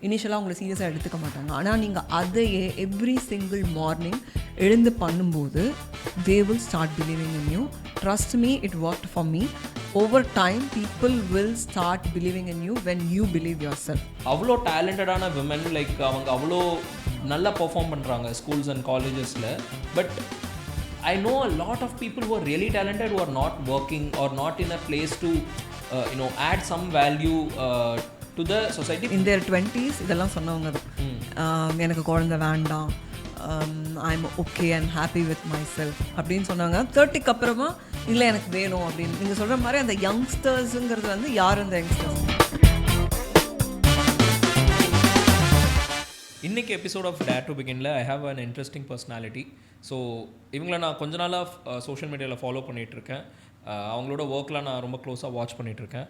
இனிஷியலாக அவங்கள சீரியஸாக எடுத்துக்க மாட்டாங்க. ஆனால் நீங்கள் அதையே எவ்ரி சிங்கிள் மார்னிங் எழுந்து பண்ணும்போது they will start believing in you. Trust me, it worked for me. Over time people will start believing in you when you believe yourself. அவ்வளோ டேலண்டடான விமன் லைக் அவங்க அவ்வளோ நல்லா பெர்ஃபார்ம் பண்ணுறாங்க ஸ்கூல்ஸ் அண்ட் காலேஜஸில். But I know a lot of people who are really talented who are not working or not in a place to add some value to the society. In their 20s இதெல்லாம் சொன்னவங்க தான் எனக்கு குழந்தை வேண்டாம், I'm okay and happy with myself அப்படின்னு சொன்னாங்க. 30க்கு அப்புறமா இல்லை எனக்கு வேணும் அப்படின்னு நீங்கள் சொல்கிற மாதிரி அந்த யங்ஸ்டர்ஸுங்கிறது வந்து யார் அந்த யங்ஸ்டர்ஸ்? இன்றைக்கி எபிசோட் ஆஃப் டேர் டு பிகினில் I have an interesting personality. So இவங்கள நான் கொஞ்ச நாளாக சோஷியல் மீடியாவில் ஃபாலோ பண்ணிகிட்ருக்கேன். அவங்களோட ஒர்க்லாம் நான் ரொம்ப க்ளோஸாக வாட்ச் பண்ணிகிட்ருக்கேன்.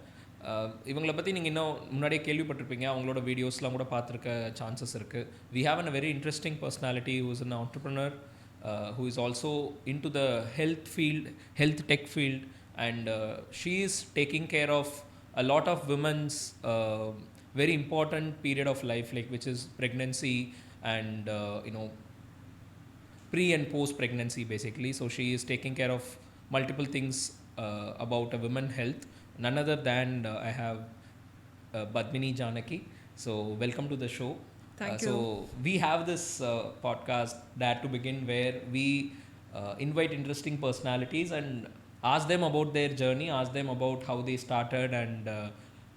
இவங்களை பற்றி நீங்கள் இன்னும் முன்னாடியே கேள்விப்பட்டிருப்பீங்க, அவங்களோட வீடியோஸ்லாம் கூட பார்த்துருக்க சான்சஸ் இருக்குது. We have an a very interesting personality who is an entrepreneur, who is also into the health tech field, and she is taking care of a lot of women's very important period of life, like which is pregnancy and pre and post pregnancy basically. So she is taking care of multiple things about a women health. None other than I have Padmini Janaki. So welcome to the show. Thank you. So we have this podcast Dare to Begin, where we invite interesting personalities and ask them about their journey, ask them about how they started and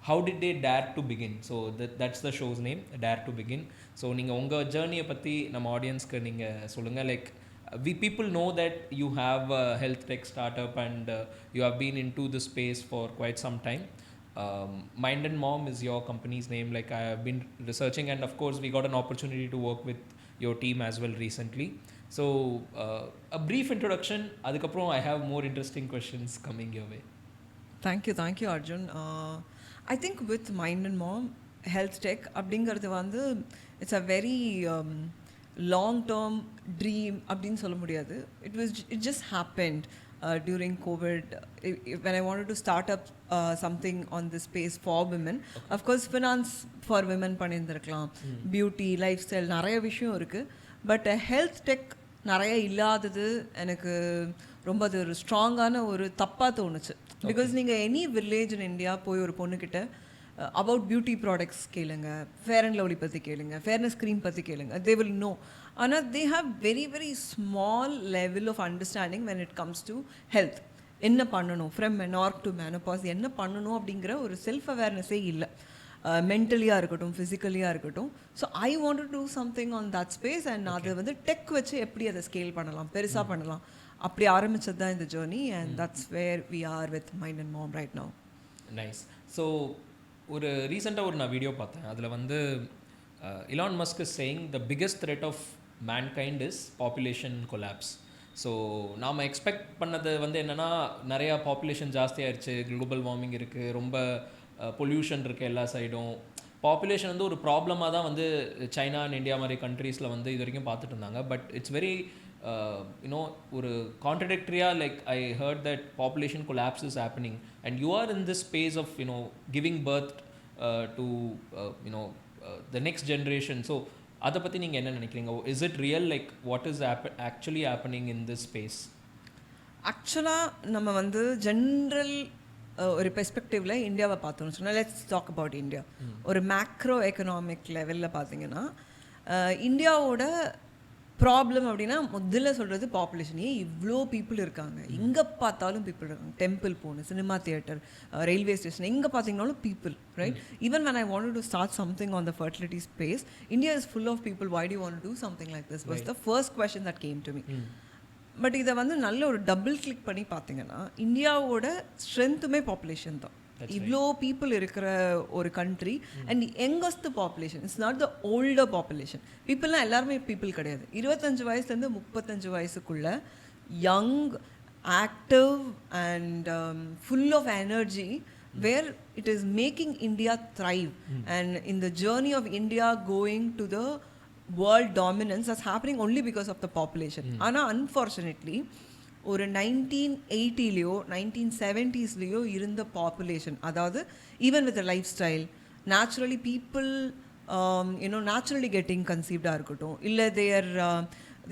how did they dare to begin. So that's the show's name, Dare to Begin. So நீங்கள் உங்கள் ஜேர்னியை பற்றி நம்ம ஆடியன்ஸ்க்கு நீங்கள் சொல்லுங்கள். Like people know that you have a health tech startup and you have been into this space for quite some time. Mind and Mom is your company's name. Like I have been researching and of course we got an opportunity to work with your team as well recently. So a brief introduction, adukaprom I have more interesting questions coming your way. Thank you Arjun. I think with Mind and Mom HealthTech அப்படிங்கிறது வந்து it's a very long term dream அப்படின்னு சொல்ல முடியாது. It just happened during COVID when I wanted to start up something on this space for women. Okay. Of course finance for women பண்ணியிருந்திருக்கலாம், beauty lifestyle நிறைய விஷயம் இருக்குது. But health tech நிறைய இல்லாதது எனக்கு ரொம்ப அது ஒரு ஸ்ட்ராங்கான ஒரு தப்பாக தோணுச்சு. பிகாஸ் நீங்கள் எனி வில்லேஜ் இன் இந்தியா போய் ஒரு பொண்ணுக்கிட்ட அபவுட் பியூட்டி ப்ராடக்ட்ஸ் கேளுங்க, ஃபேர் அண்ட் லவ்லி பற்றி கேளுங்க, ஃபேர்னஸ் க்ரீம் பற்றி கேளுங்க, தே வில் நோ. ஆனால் they have very very small level of understanding when it comes to health. என்ன பண்ணணும் ஃப்ரம் மெனார்க் டு மேனோபாஸ், என்ன பண்ணணும் அப்படிங்கிற ஒரு செல்ஃப் அவேர்னஸே இல்லை. மென்டலியாக இருக்கட்டும், ஃபிசிக்கலியாக இருக்கட்டும். So I want to do something on that space and அதை வந்து டெக் வச்சு எப்படி அதை ஸ்கேல் பண்ணலாம், பெருசாக பண்ணலாம், அப்படி ஆரம்பிச்சது தான் இந்த journey. And that's where we are with mind and mom right now. Nice. So ஒரு ரீசெண்டாக நான் வீடியோ பார்த்தேன். அதில் வந்து Elon Musk is saying the biggest threat of mankind is population collapse. So நாம் எக்ஸ்பெக்ட் பண்ணது வந்து என்னென்னா, நிறையா பாப்புலேஷன் ஜாஸ்தியாகிடுச்சு, குளோபல் வார்மிங் இருக்குது, ரொம்ப பொல்யூஷன் இருக்குது எல்லா சைடும். பாப்புலேஷன் வந்து ஒரு ப்ராப்ளமாக தான் வந்து சைனா அண்ட் இந்தியா மாதிரி கண்ட்ரீஸில் வந்து இது வரைக்கும் பார்த்துட்டு இருந்தாங்க. பட் இட்ஸ் வெரி ஒரு கான்ட்ரடிக்டரியாக, like I heard that population collapse is happening and you are in this space of giving birth to the next generation. So அதை பற்றி நீங்கள் என்ன நினைக்கிறீங்க? Is it real? Like what is actually happening in this space? ஆக்சுவலாக நம்ம வந்து general ஒரு பெர்ஸ்பெக்டிவில் இந்தியாவை பார்த்தோம்னு சொன்னால், லெட்ஸ் டாக் அபவுட் இந்தியா. ஒரு மேக்ரோ எக்கனாமிக் லெவலில் பார்த்தீங்கன்னா இந்தியாவோட ப்ராப்ளம் அப்படின்னா முதல்ல சொல்கிறது பாப்புலேஷன். ஏன் இவ்வளோ பீப்புள் இருக்காங்க, எங்கே பார்த்தாலும் பீப்புள் இருக்காங்க. டெம்பிள் போகணும், சினிமா தியேட்டர், ரயில்வே ஸ்டேஷன், எங்கே பார்த்தீங்கன்னாலும் people, right? Even when I wanted to start something on the fertility space, India is full of people. Why do you want to do something like this? Was the first question that came to me. But இதை வந்து நல்ல ஒரு double click பண்ணி பார்த்தீங்கன்னா, இந்தியாவோட ஸ்ட்ரென்த்துமே population தான். இவ்வளோ people இருக்கிற ஒரு country and youngest population. It's not the older population. பீப்புள்னால் எல்லாருமே பீப்புள் கிடையாது. 25 வயசுலேருந்து 35 வயசுக்குள்ள young, active and full of energy, where it is making India thrive. And in the journey of India going to the world dominance, that's happening only because of the population. ஆனால் unfortunately ஒரு 1980லையோ 1970ஸ்லையோ இருந்த population, அதாவது even with life style, naturally people naturally getting conceived இருக்கட்டும் இல்லை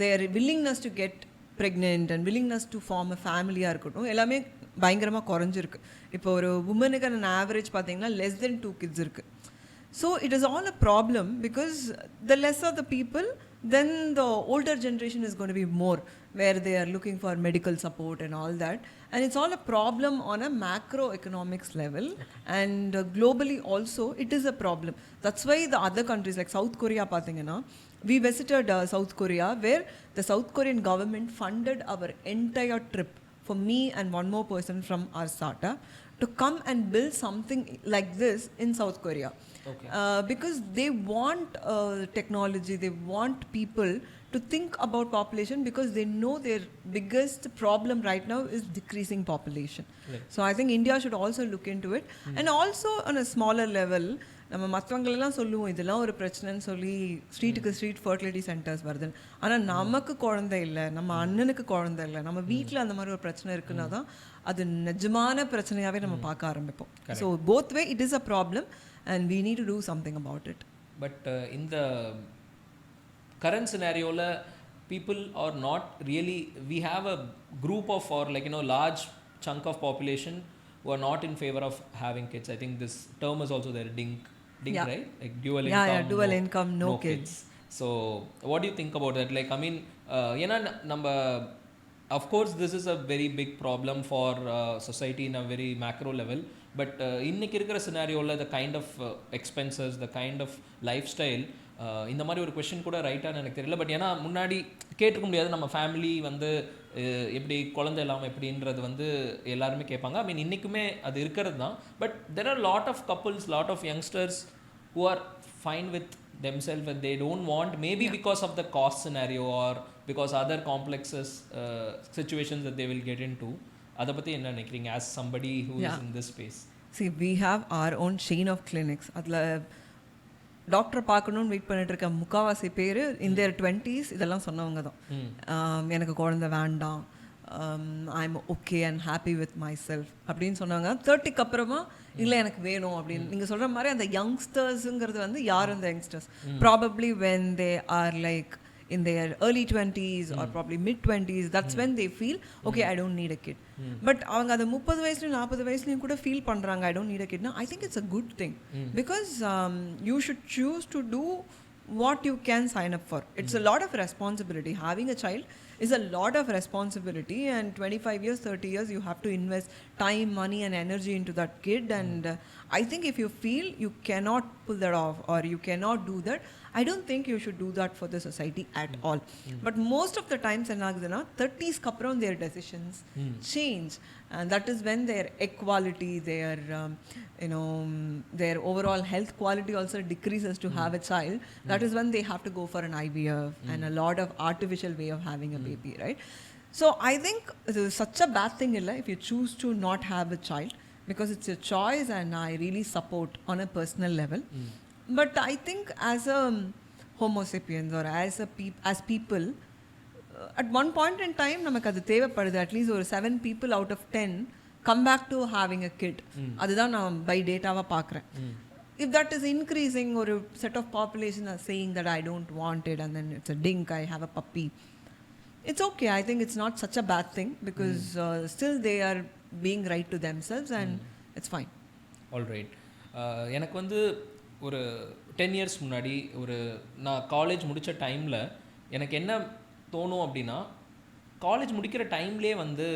their willingness to get pregnant and willingness to form a family இருக்கட்டும் எல்லாமே பயங்கரமாக குறைஞ்சிருக்கு. இப்போ ஒரு உமனுக்கு an average பார்த்தீங்கன்னா less than 2 kids இருக்கு. So it is all a problem because the lesser the people, then the older generation is going to be more, where they are looking for medical support and all that. And it's all a problem on a macroeconomics level. And globally also it is a problem. That's why the other countries like South Korea pathina, we visited South Korea, where the South Korean government funded our entire trip for me and one more person from our startup to come and build something like this in South Korea. Okay. Because they want technology, they want people to think about population, because they know their biggest problem right now is decreasing population. Right. So I think India should also look into it. And also on a smaller level, நம்ம மற்றவங்களெல்லாம் சொல்லுவோம் இதெல்லாம் ஒரு பிரச்சனைன்னு சொல்லி ஸ்ட்ரீட்டுக்கு street fertility centres வருதுன்னு. ஆனால் நமக்கு குழந்தை இல்லை, நம்ம அண்ணனுக்கு குழந்தை இல்லை, நம்ம வீட்டில் அந்த மாதிரி ஒரு பிரச்சனை இருக்குன்னா தான் அது நிஜமான பிரச்சனையாகவே நம்ம பார்க்க ஆரம்பிப்போம். So both way it is a problem and we need to do something about it. But in the current scenario la people are not really, we have a group of, or like large chunk of population who are not in favor of having kids. I think this term is also there, DINK, Yeah. right? Like dual income, dual income, no kids. So what do you think about that? Like I mean number, of course this is a very big problem for society in a very macro level, but இன்னைக்கு இருக்கிற சினாரியோவில் the kind of expenses, the kind of lifestyle, இந்த மாதிரி ஒரு question கூட ரைட்டானு எனக்கு தெரியல. But ஏன்னா முன்னாடி கேட்டுக்க முடியாது, நம்ம ஃபேமிலி வந்து எப்படி குழந்தை இல்லாமல் எப்படின்றது வந்து எல்லாருமே கேட்பாங்க. ஐ மீன் இன்றைக்குமே அது இருக்கிறது தான். But there are lot of couples, lot of youngsters who are fine with themselves and they don't want, maybe because of the cost scenario or because other complexes situations that they will get into. அதை பற்றி என்ன நினைக்கிறீங்க as somebody who is in this space? See, we have our own chain of clinics. அதில் doctor பார்க்கணுன்னு wait பண்ணிட்டு இருக்க முக்கால்வாசி பேர் in their 20s இதெல்லாம் சொன்னவங்க தான். எனக்கு குழந்தை வேண்டாம், I'm okay and happy with my self அப்படின்னு சொன்னாங்க. 30க்கு அப்புறமா இல்லை எனக்கு வேணும் அப்படின்னு. நீங்கள் சொல்கிற மாதிரி அந்த யங்ஸ்டர்ஸுங்கிறது வந்து யார் அந்த youngsters? Probably when they R like in their early 20s or probably mid 20s, that's when they feel okay, I don't need a kid. But avanga adu 30 vayaslu 40 vayaslu kuda feel pandranga I don't need a kid. Now I think it's a good thing because you should choose to do what you can sign up for. It's a lot of responsibility. Having a child is a lot of responsibility, and 25 years 30 years you have to invest time, money and energy into that kid. And I think if you feel you cannot pull that off or you cannot do that, I don't think you should do that for the society at all. But most of the times enagudana 30s kapram their decisions change, and that is when their equality, their their overall health quality also decreases to have a child. That is when they have to go for an IVF and a lot of artificial way of having a baby, right? So I think it is such a bad thing illa if you choose to not have a child, because it's your choice and I really support on a personal level. But I think as a homo sapiens or as people, at one point in time namak adu thevapadudhu. At least or 7 people out of 10 come back to having a kid. Adha na by data va paakren. If that is increasing, or a set of population are saying that I don't want it and then it's a DINK, I have a puppy, it's okay. I think it's not such a bad thing because still they are being right to themselves and it's fine. All right. எனக்கு வந்து ஒரு 10 years முன்னாடி நான் college முடித்த டைமில் எனக்கு என்ன தோணும் அப்படின்னா, காலேஜ் முடிக்கிற டைம்லேயே வந்து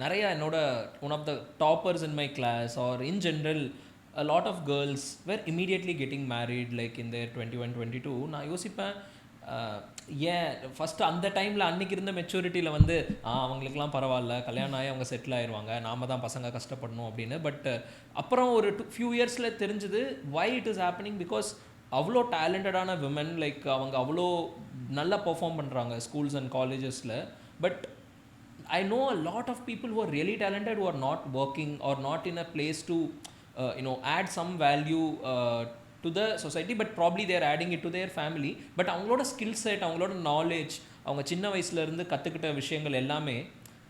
நிறையா என்னோட one of the toppers in my class are in general a lot of girls were immediately getting married like in their 21 22. நான் யோசிப்பேன் ஏன் ஃபஸ்ட்டு அந்த டைமில் அன்றைக்கி இருந்த மெச்சூரிட்டியில் வந்து அவங்களுக்குலாம் பரவாயில்ல, கல்யாணம் ஆகி அவங்க செட்டில் ஆயிடுவாங்க, நாம தான் பசங்க கஷ்டப்படணும் அப்படின்னு. பட் அப்புறம் ஒரு ஃபியூ இயர்ஸில் தெரிஞ்சுது why it is happening, because அவ்வளோ டேலண்டடான விமன், லைக் அவங்க அவ்வளோ நல்லா பெர்ஃபார்ம் பண்ணுறாங்க ஸ்கூல்ஸ் அண்ட் காலேஜஸில். But I know a lot of people who are really talented who are not working or not in a place to add some value to the society, but probably they are adding it to their family. But அவங்களோட skill set, அவங்களோட knowledge, அவங்க சின்ன வயசுலேருந்து கற்றுக்கிட்ட விஷயங்கள் எல்லாமே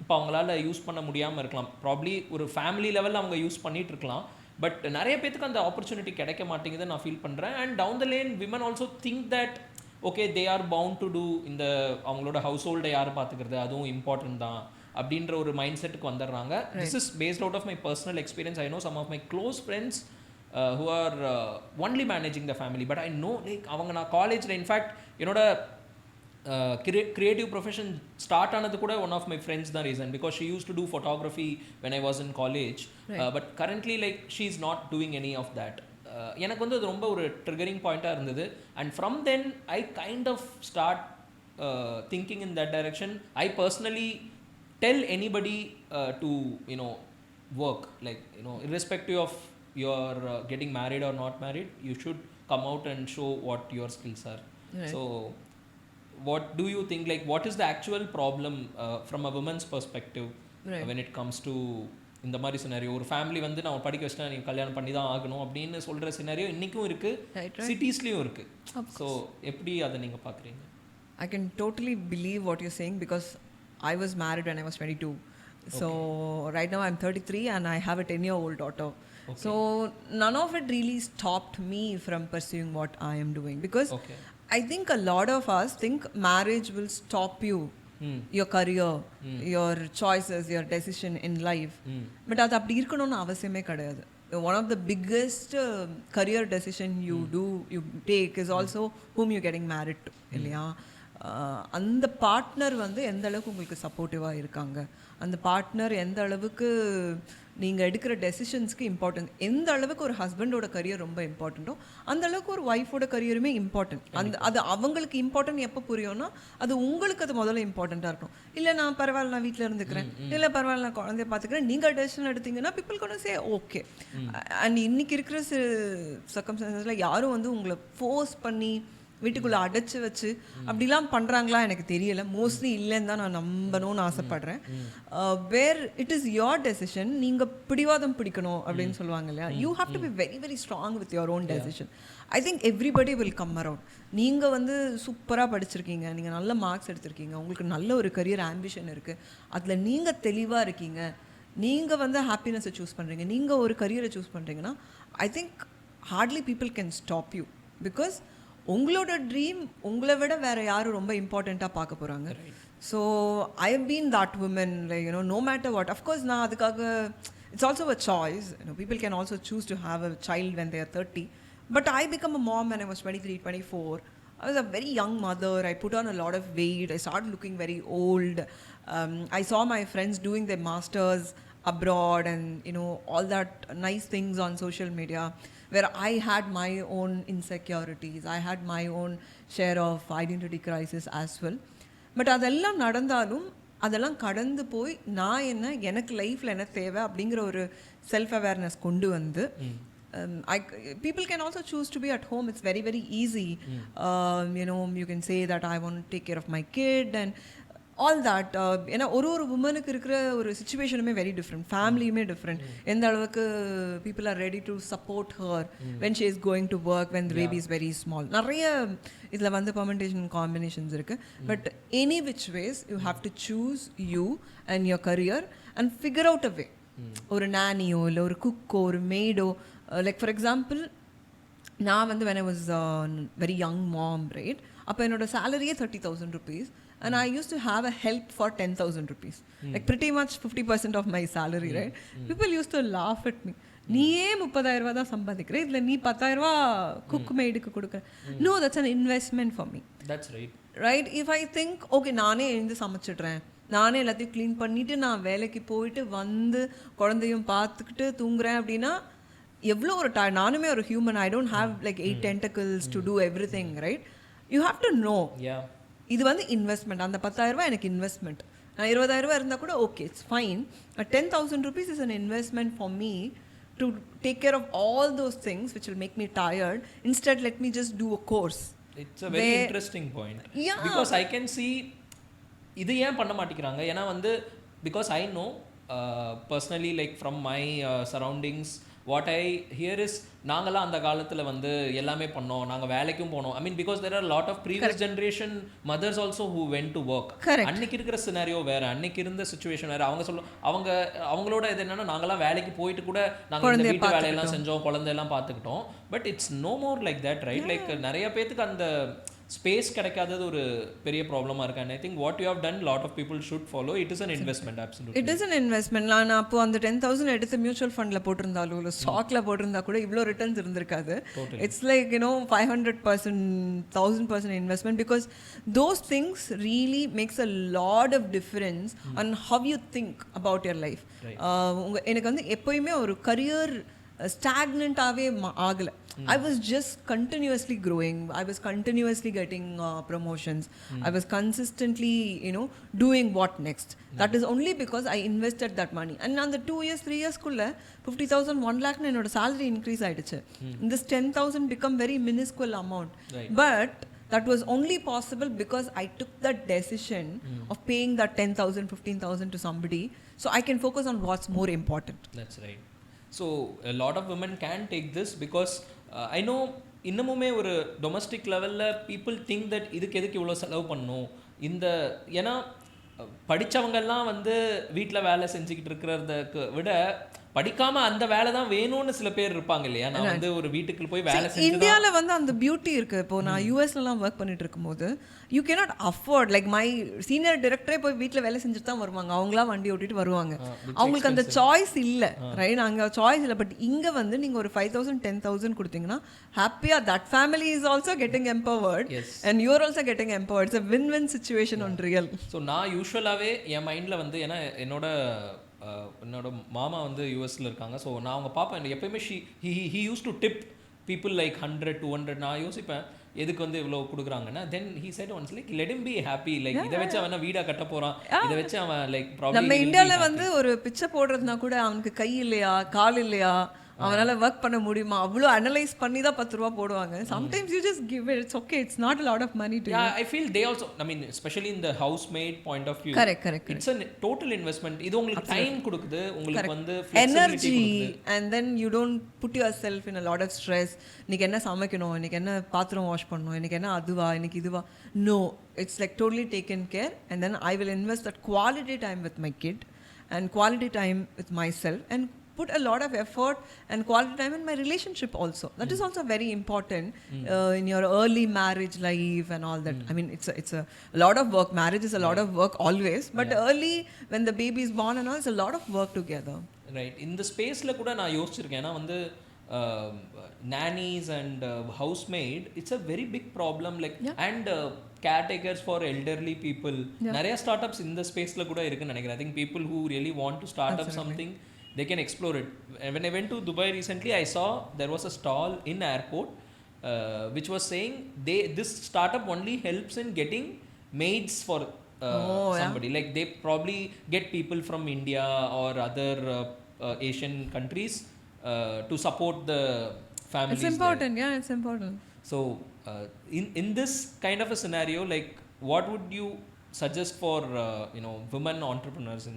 இப்போ அவங்களால யூஸ் பண்ண முடியாமல் இருக்கலாம். ப்ராப்ளி ஒரு ஃபேமிலி லெவலில் அவங்க யூஸ் பண்ணிகிட்டு இருக்கலாம். பட் நிறைய பேத்துக்கு அந்த ஆப்பர்ச்சுனிட்டி கிடைக்க மாட்டேங்குது நான் ஃபீல் பண்ணுறேன். And down the lane women also think that okay they are bound to do இந்த அவங்களோட ஹவுஸ் ஹோல்டை யார் பார்த்துக்கிறது அதுவும் இம்பார்ட்டன்ட் தான் அப்படின்ற ஒரு மைண்ட் செட்டுக்கு வந்துடுறாங்க. This is based out of my personal experience. I know some of my close friends who are only managing the family, but I know like அவங்க நான் காலேஜில் இன்ஃபேக்ட் என்னோட creative profession start ஆனது கூட one of my friends தான் reason, because she used to do photography when I was in college, but currently like she is not doing any of that. எனக்கு வந்து அது ரொம்ப ஒரு ட்ரிகரிங் பாயிண்ட்டாக இருந்தது. And from then I kind of start thinking in that direction. I personally tell anybody to work, like irrespective of you're getting married or not married, you should come out and show what your skills are. So what do you think, like what is the actual problem from a woman's perspective when it comes to இந்த மாதிரி scenario? ஒரு family வந்து நான் படிக்க வச்சுட்டா நீ கல்யாணம் பண்ணி தான் ஆகணும் அப்படின்னு சொல்கிற சினாரியோ இன்றைக்கும் இருக்குது, சிட்டிஸ்லேயும் இருக்குது. ஸோ எப்படி அதை நீங்கள் பார்க்குறீங்க? I can totally believe what you're saying because I was married when I was 22. So right now I'm 33 and I have a 10-year-old daughter. So none of it really stopped me from pursuing what I am doing, because I think a lot of us think marriage will stop you, your career, your choices, your decision in life. But அது அப்படி இருக்கணும்னு அவசியமே கிடையாது. One of the biggest career decision you take is also whom you're getting married to, இல்லையா? அந்த partner வந்து எந்த அளவுக்கு உங்களுக்கு சப்போர்ட்டிவாக இருக்காங்க, அந்த பார்ட்னர் எந்த அளவுக்கு நீங்கள் எடுக்கிற டெசிஷன்ஸ்க்கு இம்பார்ட்டன்ட், எந்த அளவுக்கு ஒரு ஹஸ்பண்டோட கரியர் ரொம்ப இம்பார்ட்டண்ட்டோ அந்த அளவுக்கு ஒரு ஒய்ஃபோட கரியருமே இம்பார்ட்டன்ட். அது அவங்களுக்கு இம்பார்ட்டன்ட் எப்போ புரியும்னா அது உங்களுக்கு அது முதல்ல இம்பார்ட்டண்ட்டாக இருக்கும். இல்லை நான் பரவாயில்ல நான் வீட்டில் இருந்துக்கிறேன், இல்லை பரவாயில்ல நான் குழந்தைய பார்த்துக்கிறேன், நீங்கள் டெசிஷன் எடுத்தீங்கன்னா பீப்புள் கூட சே ஓகே. அண்ட் இன்னைக்கு இருக்கிற சர்க்கம்ஸ்டான்சஸில் யாரும் வந்து உங்களை ஃபோர்ஸ் பண்ணி வீட்டுக்குள்ளே அடைச்சி வச்சு அப்படிலாம் பண்ணுறாங்களா எனக்கு தெரியலை. மோஸ்ட்லி இல்லைன்னு தான் நான் நம்பணும்னு ஆசைப்படுறேன். வேர் இட் இஸ் யோர் டெசிஷன், நீங்கள் பிடிவாதம் பிடிக்கணும் அப்படின்னு சொல்லுவாங்க இல்லையா? You have to be very very strong with your own decision. I think everybody will come around. நீங்கள் வந்து சூப்பராக படிச்சிருக்கீங்க, நீங்கள் நல்ல மார்க்ஸ் எடுத்திருக்கீங்க, உங்களுக்கு நல்ல ஒரு கரியர் ஆம்பிஷன் இருக்குது, அதில் நீங்கள் தெளிவாக இருக்கீங்க, நீங்கள் வந்து ஹாப்பினஸை சூஸ் பண்ணுறீங்க, நீங்கள் ஒரு கரியரை சூஸ் பண்ணுறீங்கன்னா I think hardly people can stop you. Because உங்களோட ட்ரீம் உங்களை விட வேறு யாரும் ரொம்ப இம்பார்ட்டண்ட்டாக பார்க்க போகிறாங்க. So I have been that woman, like no matter what. Of course நான் அதுக்காக it's also a choice. People can also choose to have a child when they are 30. But I become a mom when I was 23, 24. I was a very young mother. I put on a lot of weight. I started looking very old. I saw my friends doing their masters abroad and all that nice things on social media, where I had my own insecurities, I had my own share of identity crisis as well. But அதெல்லாம் நடந்தாலும் அதெல்லாம் கடந்து போய் நான் என்ன, எனக்கு லைஃப்பில் என்ன தேவை அப்படிங்கிற ஒரு செல்ஃப் அவேர்னஸ் கொண்டு வந்து people can also choose to be at home. It's very very easy. You can say that I want to take care of my kid and all that. ஏன்னா ஒரு உமனுக்கு இருக்கிற ஒரு சிச்சுவேஷனுமே வெரி டிஃப்ரெண்ட், ஃபேமிலியுமே different. எந்த அளவுக்கு people are ready to support her when she is going to work when the baby is very small. நிறைய இதில் வந்து பெர்மெண்டேஷன் காம்பினேஷன்ஸ் இருக்குது. But any which ways you have to choose you and your career and figure out a way. ஒரு நானியோ இல்லை ஒரு குக்கோ ஒரு மெய்டோ, like for example நான் வந்து when I was very young mom, right, அப்போ என்னோட சேலரியே 30,000 rupees and I used to have a help for 10,000 rupees, like pretty much 50% of my salary, right? People used to laugh at me. நீயே 30,000 ரூபா தான் சம்பாதிக்கிற, இதில் நீ 10,000 ரூபா குக் மெய்டுக்கு கொடுக்குற. No, that's an investment for me. That's right. Right? If I think okay நானே எழுந்து சமைச்சிடுறேன், நானே எல்லாத்தையும் க்ளீன் பண்ணிவிட்டு நான் வேலைக்கு போயிட்டு வந்து குழந்தையும் பார்த்துக்கிட்டு தூங்குறேன் அப்படின்னா எவ்வளோ ஒரு நானுமே ஒரு human. I don't have like 8 tentacles to do everything, right? You have to know. இது வந்து இன்வெஸ்ட்மெண்ட். அந்த 10,000 ரூபாய் எனக்கு இன்வெஸ்ட்மெண்ட். நான் 20,000 ரூபாய் இருந்தால் கூட okay, it's fine. 10,000 rupees is an investment for me to take care of all those things which will make me tired. Instead, let me just do a course. It's a very interesting point. Yeah. Because I can see இது ஏன் பண்ண மாட்டேங்கிறாங்க. ஏன்னா வந்து because I know personally, like from my surroundings, what I hear is நாங்களாம் அந்த காலத்தில் வந்து எல்லாமே பண்ணோம், நாங்கள் வேலைக்கும் போனோம். I mean because there are lot of previous generation mothers also who went to work. அன்னைக்கு இருக்கிற சினாரியோ வேற, அன்னைக்கு இருந்த சுச்சுவேஷன் வேற. அவங்களோட இது என்னன்னா, நாங்களாம் வேலைக்கு போயிட்டு கூட நாங்கள் இந்த வீட்டு வேலையெல்லாம் செஞ்சோம், குழந்தையெல்லாம் பார்த்துக்கிட்டோம். But it's no more like that, right? Like நிறைய பேத்துக்கு அந்த ஸ்பேஸ் கிடைக்காதது ஒரு பெரிய ப்ராப்ளமா இருக்கு. And I think what you have done lot of people should follow. It is an investment. Absolutely it is an investment. நான் அப்போ அந்த 10,000 எடுத்து மியூச்சுவல் ஃபண்டில் போட்டிருந்தாலும் இல்லை ஸ்டாக்ல போட்டிருந்தா கூட இவ்வளோ ரிட்டர்ன்ஸ் இருந்திருக்காது. It's like 500%, 1000% investment, because those things really makes a lot of difference on how you think about your life. எனக்கு வந்து எப்போயுமே ஒரு கரியர் ஸ்டாக்னண்ட்டாகவே ஆகலை. I was just continuously growing. I was continuously getting promotions. I was consistently, doing what next. That is only because I invested that money. And on the 2 years, 3 years kulla 50,000, 1 lakh na enoda salary increase aiduchu. This 10,000 become very minuscule amount. Right. But that was only possible because I took that decision of paying that 10,000, 15,000 to somebody, so I can focus on what's more important. That's right. So a lot of women can take this because I know இன்னமுமே ஒரு domestic லெவலில் people think that இதுக்கு எதுக்கு இவ்வளோ செலவு பண்ணணும். ஏன்னா படித்தவங்கெல்லாம் வந்து வீட்டில் வேலை செஞ்சுக்கிட்டு இருக்கிறதுக்கு விட படிக்காமல் அந்த வேலை தான் வேணும்னு சில பேர் இருப்பாங்க இல்லையா? நான் வந்து ஒரு வீட்டுக்கு போய் வேலை செஞ்சு இந்தியாவில் வந்து அந்த பியூட்டி இருக்குது. இப்போ நான் யூஎஸ்லலாம் ஒர்க் பண்ணிட்டு இருக்கும்போது you cannot afford, like my senior டைரக்டரே போய் வீட்டில் வேலை செஞ்சுட்டு தான் வருவாங்க. அவங்களாம் வண்டி ஓட்டிட்டு வருவாங்க. அவங்களுக்கு அந்த சாய்ஸ் இல்லை, ரைட்? அங்கே சாய்ஸ் இல்லை. பட் இங்கே வந்து நீங்கள் ஒரு 5,000, 10,000 கொடுத்தீங்கன்னா ஹாப்பியாக that family is also getting empowered and you're also getting empowered. It's a win win situation on real. So நான் யூஸ்வலாகவே என் மைண்டில் வந்து, ஏன்னா என்னோட மாமா வந்து யூஎஸ்ல இருக்காங்க. ஸோ நான் அவங்க பார்ப்பேன் எப்பயுமே he use to tip people like 100, 200. நான் யோசிப்பேன் எதுக்கு வந்து இவ்வளோ கொடுக்குறாங்கன்னா, then he said once like let him be happy. Like இதை வச்சு அவன் வீடா கட்ட போகிறான், இதை வச்சு அவன் லைக் ப்ராப்ளம். நம்ம இந்தியாவில் வந்து ஒரு பிச்சை போடுறதுனா கூட அவனுக்கு கை இல்லையா, கால் இல்லையா, அவனால ஒர்க் பண்ண முடியுமா, அவ்வளோ அனலைஸ் பண்ணி தான் 10 ரூபா போடுவாங்க. Sometimes you just give it, it's okay, it's not a lot of money to you. I feel they also, I mean especially in the housemaid point of view, correct it's a total investment. இது உங்களுக்கு time கொடுக்குது, உங்களுக்கு வந்து energy, and then you don't put yourself in a lot of stress. இன்னைக்கு என்ன சமைக்கணும், இன்னைக்கு என்ன பாத்திரம் வாஷ் பண்ணணும், இன்னைக்கு என்ன அதுவா, இன்னைக்கு இதுவா. No, it's like totally taken care, and then I will invest that quality time with my kid and quality time with myself and put a lot of effort and quality time in my relationship also. That is also very important in your early marriage life and all that. I mean, it's a lot of work. Marriage is a lot of work always, but early when the baby is born and all, it's a lot of work together. Right. In the space la kuda na யோசிச்சிருக்கேன். ஏன்னா வந்து nannies and housemaid, it's a very big problem, like and caretakers for elderly people. நிறைய startups in the space la kuda இருக்குன்னு நினைக்கிறேன். I think people who really want to start up something, they can explore it. When I went to Dubai recently, I saw there was a stall in airport which was saying this startup only helps in getting maids for somebody. Like they probably get people from India or other Asian countries to support the families. It's important there. Yeah, it's important. So in this kind of a scenario, like what would you suggest for women entrepreneurs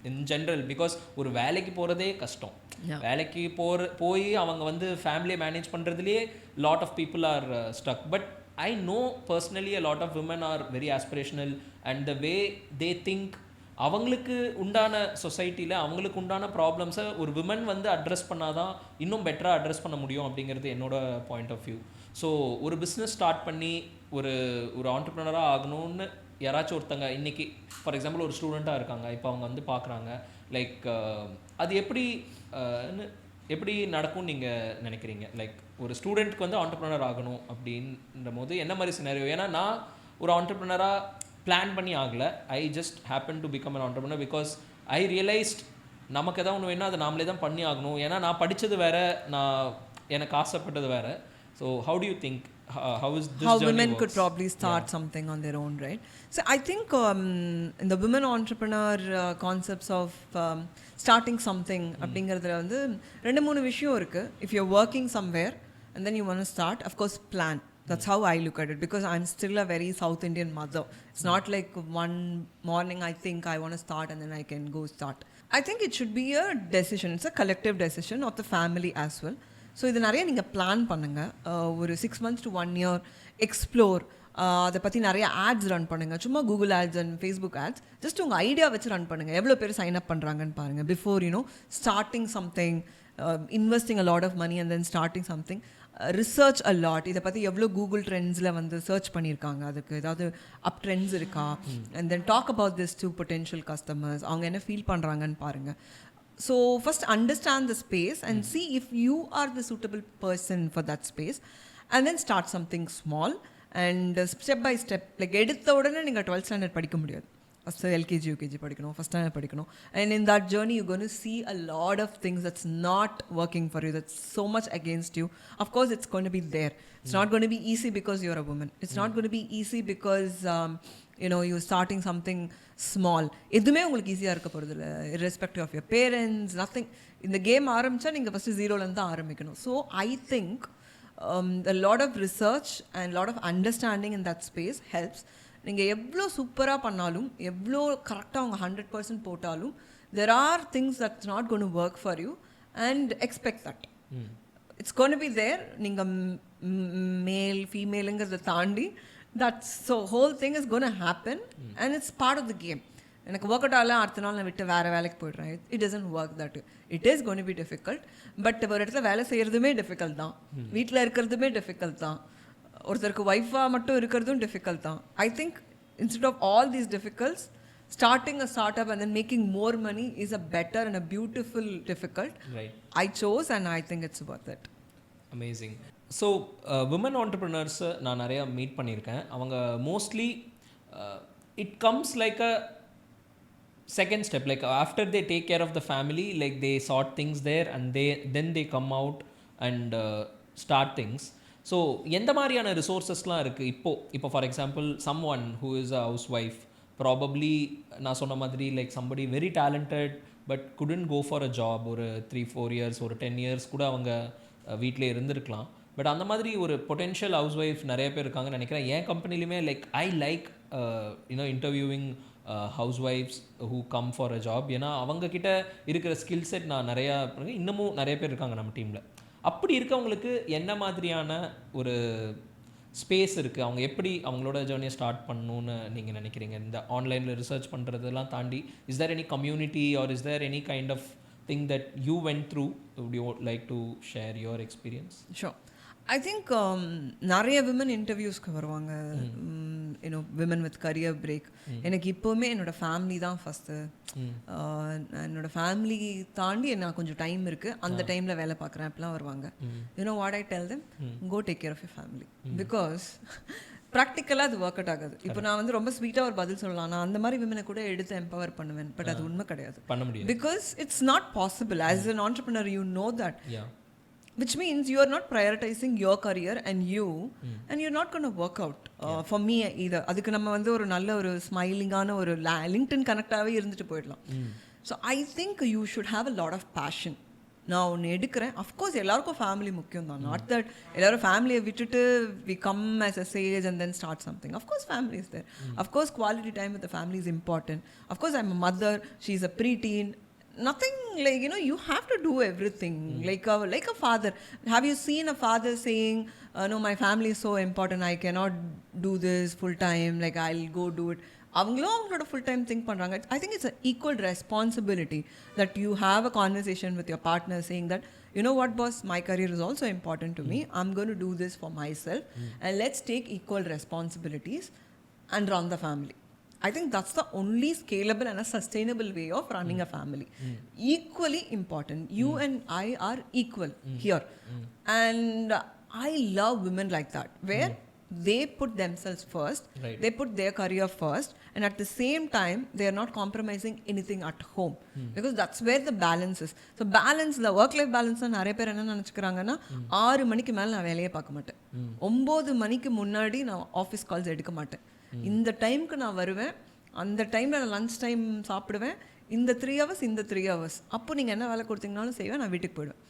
in general? Because ஒரு வேலைக்கு போகிறதே கஷ்டம். வேலைக்கு போய் அவங்க வந்து ஃபேமிலியை manage பண்ணுறதுலேயே lot of people are stuck. But I know personally a lot of women are very aspirational and the way they think, அவங்களுக்கு உண்டான சொசைட்டியில் அவங்களுக்கு உண்டான ப்ராப்ளம்ஸை ஒரு விமன் வந்து அட்ரஸ் பண்ணாதான் இன்னும் பெட்டராக அட்ரஸ் பண்ண முடியும் அப்படிங்கிறது என்னோட பாயிண்ட் ஆஃப் வியூ. ஸோ ஒரு பிஸ்னஸ் ஸ்டார்ட் பண்ணி ஒரு ஆண்டர்ப்ரனராக ஆகணும்னு யாராச்சும் ஒருத்தங்க இன்றைக்கி ஃபார் எக்ஸாம்பிள் ஒரு ஸ்டூடெண்ட்டாக இருக்காங்க, இப்போ அவங்க வந்து பார்க்குறாங்க, லைக் அது எப்படி நடக்கும்னு நீங்கள் நினைக்கிறீங்க? லைக் ஒரு ஸ்டூடெண்ட்க்கு வந்து ஆண்டர்ப்ரனர் ஆகணும் அப்படின்ற போது என்ன மாதிரி சினாரியோ? ஏன்னா நான் ஒரு ஆண்டர்ப்ரனராக பிளான் பண்ணி ஆகலை. I just happen to become an entrepreneur because I realised நமக்கு எதாவது ஒன்று வேணும், அதை நாமளே தான் பண்ணி ஆகணும். ஏன்னா நான் படித்தது வேறு, எனக்கு ஆசைப்பட்டது வேறு. So how to you think how women could probably start something on their own, right? So I think in the women entrepreneur concepts of starting something அப்படிங்கிறதுல வந்து 2-3 விஷயம் இருக்கு. If you're working somewhere and then you want to start, of course plan. That's how I look at it, because I'm still a very South Indian mother. It's not like one morning I think I want to start and then I can go start. I think it should be a decision. It's a collective decision of the family as well. So இது நிறைய நீங்கள் plan பண்ணுங்கள். ஒரு 6 months to 1 year explore, அதை பற்றி நிறைய ads run பண்ணுங்கள். சும்மா Google ads and Facebook ads just உங்கள் ஐடியா வச்சு ரன் பண்ணுங்கள். எவ்வளோ பேர் சைன் அப் பண்ணுறாங்கன்னு பாருங்கள். Before starting something, investing a lot of money and then starting something. Research a lot. இதை பற்றி எவ்வளோ கூகுள் ட்ரெண்ட்ஸில் சர்ச் பண்ணியிருக்காங்க, அதுக்கு ஏதாவது அப் ட்ரெண்ட்ஸ் இருக்கா, and then talk about this to potential customers. அவங்க என்ன ஃபீல் பண்ணுறாங்கன்னு பாருங்கள். So first understand the space and see if you are the suitable person for that space, and then start something small and step by step. Like எடுத்த உடனே நீங்கள் 12th standard படிக்க முடியாது. First LKG UKG படிக்கணும், first standard படிக்கணும். And in that journey you're going to see a lot of things that's not working for you, that's so much against you. Of course it's going to be there. It's not going to be easy because you're a woman. It's not going to be easy because you're starting something small. எதுவுமே உங்களுக்கு ஈஸியாக இருக்க போகிறது இல்லை, irrespective of your parents, nothing. இந்த game ஆரம்பித்தா நீங்கள் first ஜீரோலேருந்து தான் ஆரம்பிக்கணும். So I think a lot of research and lot of understanding in that space helps. நீங்கள் எவ்வளோ சூப்பராக பண்ணாலும், எவ்வளோ கரெக்டாக அவங்க 100% போட்டாலும், there are things that's not going to work for you, and expect that. It's going to be there. நீங்கள் மேல் ஃபீமேலுங்கிறத தாண்டி that's so whole thing is going to happen, and it's part of the game. எனக்கு work out ஆகலாம், அடுத்த நாள் நான் விட்டு வேறு வேலைக்கு போய்ட்றேன். It doesn't work that. It is gonna be difficult. But ஒரு இடத்துல வேலை செய்கிறதுமே டிஃபிகல்ட் தான், வீட்டில் இருக்கிறதுமே டிஃபிகல்ட் தான், ஒருத்தருக்கு ஒய்ஃபாக மட்டும் இருக்கிறதும் டிஃபிகல்ட் தான். I think instead of all these difficults, starting a startup and then making more money is a better and a beautiful difficult. Right. I chose and I think it's worth it. Amazing. So women ஆண்டர்ப்ரனர்ஸை நான் நிறையா meet பண்ணியிருக்கேன். அவங்க mostly it comes like a second step. Like after they take care of the family, like they sort things there and then they come out and start things. So எந்த மாதிரியான ரிசோர்ஸஸ்லாம் இருக்குது இப்போ for example someone who is a housewife, probably நான் சொன்ன மாதிரி like somebody very talented but couldn't go for a job. ஒரு 3-4 years, ஒரு 10 years கூட அவங்க வீட்டிலே இருந்திருக்கலாம். பட் அந்த மாதிரி ஒரு பொட்டென்ஷியல் ஹவுஸ் ஒய்ஃப் நிறைய பேர் இருக்காங்கன்னு நினைக்கிறேன். என் கம்பெனிலுமே லைக் ஐ லைக் இன்டர்வியூவிங் ஹவுஸ் ஒய்ஃப்ஸ் who come for a job. ஏன்னா அவங்கக்கிட்ட இருக்கிற ஸ்கில் செட் நான் நிறையா இன்னமும் நிறைய பேர் இருக்காங்க நம்ம டீமில். அப்படி இருக்கவங்களுக்கு என்ன மாதிரியான ஒரு ஸ்பேஸ் இருக்குது, அவங்க எப்படி அவங்களோட ஜேர்னியை ஸ்டார்ட் பண்ணணுன்னு நீங்கள் நினைக்கிறீங்க? இந்த ஆன்லைனில் ரிசர்ச் பண்ணுறதெல்லாம் தாண்டி is there any community or is there any kind of thing that you went through? Would you like to share your experience? Sure. I think நிறைய விமன் இன்டர்வியூஸ்க்கு வருவாங்க, விமன் வித் கரியர் பிரேக். எனக்கு இப்போவுமே என்னோட family தான் first. என்னோட family தாண்டி நான் கொஞ்சம் டைம் இருக்குது, அந்த டைமில் வேலை பார்க்குறேன் அப்படிலாம் வருவாங்க. What I tell them, go take care of your family. Because ப்ராக்டிக்கலாக அது ஒர்க் அவுட் ஆகுது. இப்போ நான் ரொம்ப ஸ்வீட்டாக ஒரு பதில் சொல்லலாம், நான் அந்த மாதிரி விமனை கூட எடுத்து எம்பவர் பண்ணுவேன். பட் அது உண்மை கிடையாது. பண்ண முடியாது. Because it's not possible. As an entrepreneur you know that. Which means you are not prioritizing your career and and you're not going to work out for me either. அதுக்கு நம்ம ஒரு நல்ல ஒரு ஸ்மைலிங்கான ஒரு LinkedIn கனெக்டாகவே இருந்துட்டு போயிடலாம். So I think you should have a lot of passion. நான் ஒன்று எடுக்கிறேன். அஃப்கோர்ஸ் எல்லாருக்கும் ஃபேமிலி முக்கியம் தான். நாட் தட் எல்லோரும் ஃபேமிலியை விட்டுட்டு we come as a sage and then start something. Of course family is there. Of course quality time with the family is important. Of course I'm a mother, she is a preteen. Nothing like, you have to do everything. Like a father. Have you seen a father saying, no, my family is so important, I cannot do this full time, like I'll go do it. அவங்களும் அவங்களோட full time think பண்ணுறாங்க. I think it's a equal responsibility that you have a conversation with your partner saying that what boss, my career is also important to me, I'm going to do this for myself, and let's take equal responsibilities and run the family. I think that's the only scalable and a sustainable way of running a family. Equally important. You and I are equal here. And I love women like that, where they put themselves first, right. They put their career first, and at the same time they are not compromising anything at home, because that's where the balance is. So balance, the work life balance na நிறைய பேர் என்ன நினைச்சுக்கிறாங்கன்னா 6 மணிக்கு மேல நான் வேலையே பார்க்க மாட்டேன், 9 மணிக்கு முன்னாடி நான் ஆஃபீஸ் கால்ஸ் எடுக்க மாட்டேன், இந்த டைமுக்கு நான் வருவேன், அந்த டைமில் நான் லன்ச் டைம் சாப்பிடுவேன், இந்த 3 hours இந்த 3 hours, அப்போ நீங்கள் என்ன வேலை கொடுத்தீங்கனாலும் செய்வேன், நான் வீட்டுக்கு போயிடுவேன்.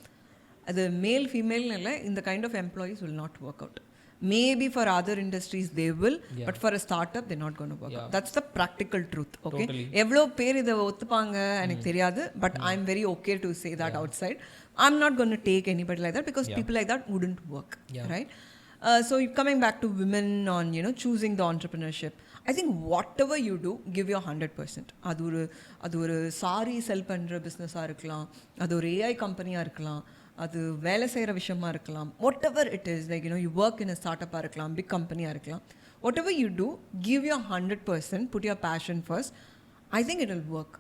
அது மேல் ஃபீமேல்னு இல்லை, இந்த kind of employees will not work out. Maybe for other industries they will, but for a startup they're not going to work out. That's the practical truth. Okay, எவ்வளோ பேர் இதை ஒத்துப்பாங்க எனக்கு தெரியாது, but I'm very okay to say that outside. I'm not going to take anybody like that because people like that wouldn't work, right? So coming back to women on, you know, choosing the entrepreneurship, I think whatever you do, give your 100%. அது ஒரு sorry செல் பண்ணுற பிஸ்னஸாக இருக்கலாம், அது ஒரு AI கம்பெனியாக இருக்கலாம், அது வேலை செய்கிற விஷயமா இருக்கலாம், whatever it is, like, you know, you work in a startup-ஆக இருக்கலாம், big company-ஆக இருக்கலாம், whatever you do, give your 100%, put your passion first. I think it will work.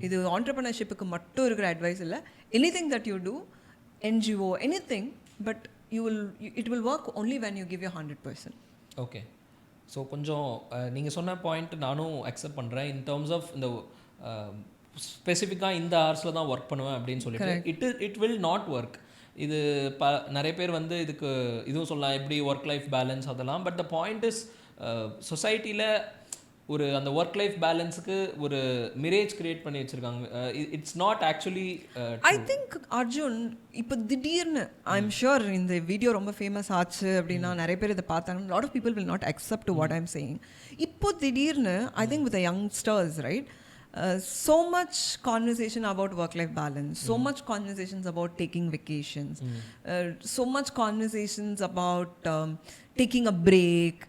இது entrepreneurship-க்கு மட்டும் இருக்கிற அட்வைஸ் இல்லை. Anything that you do, NGO, anything, but it will work only when you give your 100%. Okay, so கொஞ்சம் நீங்கள் சொன்ன point நானும் accept பண்ணுறேன். In terms of இந்த ஸ்பெசிஃபிக்காக இந்த ஹவர்ஸில் தான் ஒர்க் பண்ணுவேன் அப்படின்னு சொல்லிட்டு இட் வில் நாட் ஒர்க். இது நிறைய பேர் வந்து இதுக்கு இதுவும் சொல்லலாம், எப்படி ஒர்க் லைஃப் பேலன்ஸ் அதெல்லாம். பட் த பாயிண்ட் இஸ் சொசைட்டியில் ஒரு அந்த ஒர்க் லைஃப் பேலன்ஸுக்கு ஒரு மிரேஜ் கிரியேட் பண்ணி வச்சுருக்காங்க. It's not actually I think Arjun இப்போ திடீர்னு ஐம் ஷுர் இந்த வீடியோ ரொம்ப ஃபேமஸ் ஆச்சு அப்படின்னா நிறைய பேர் இதை பார்த்தாங்க. Lot of people will not accept what I'm saying. இப்போ திடீர்னு I think with youngsters, right, so much conversation about work-life balance, so much conversations about taking vacations, so much conversations about taking a break.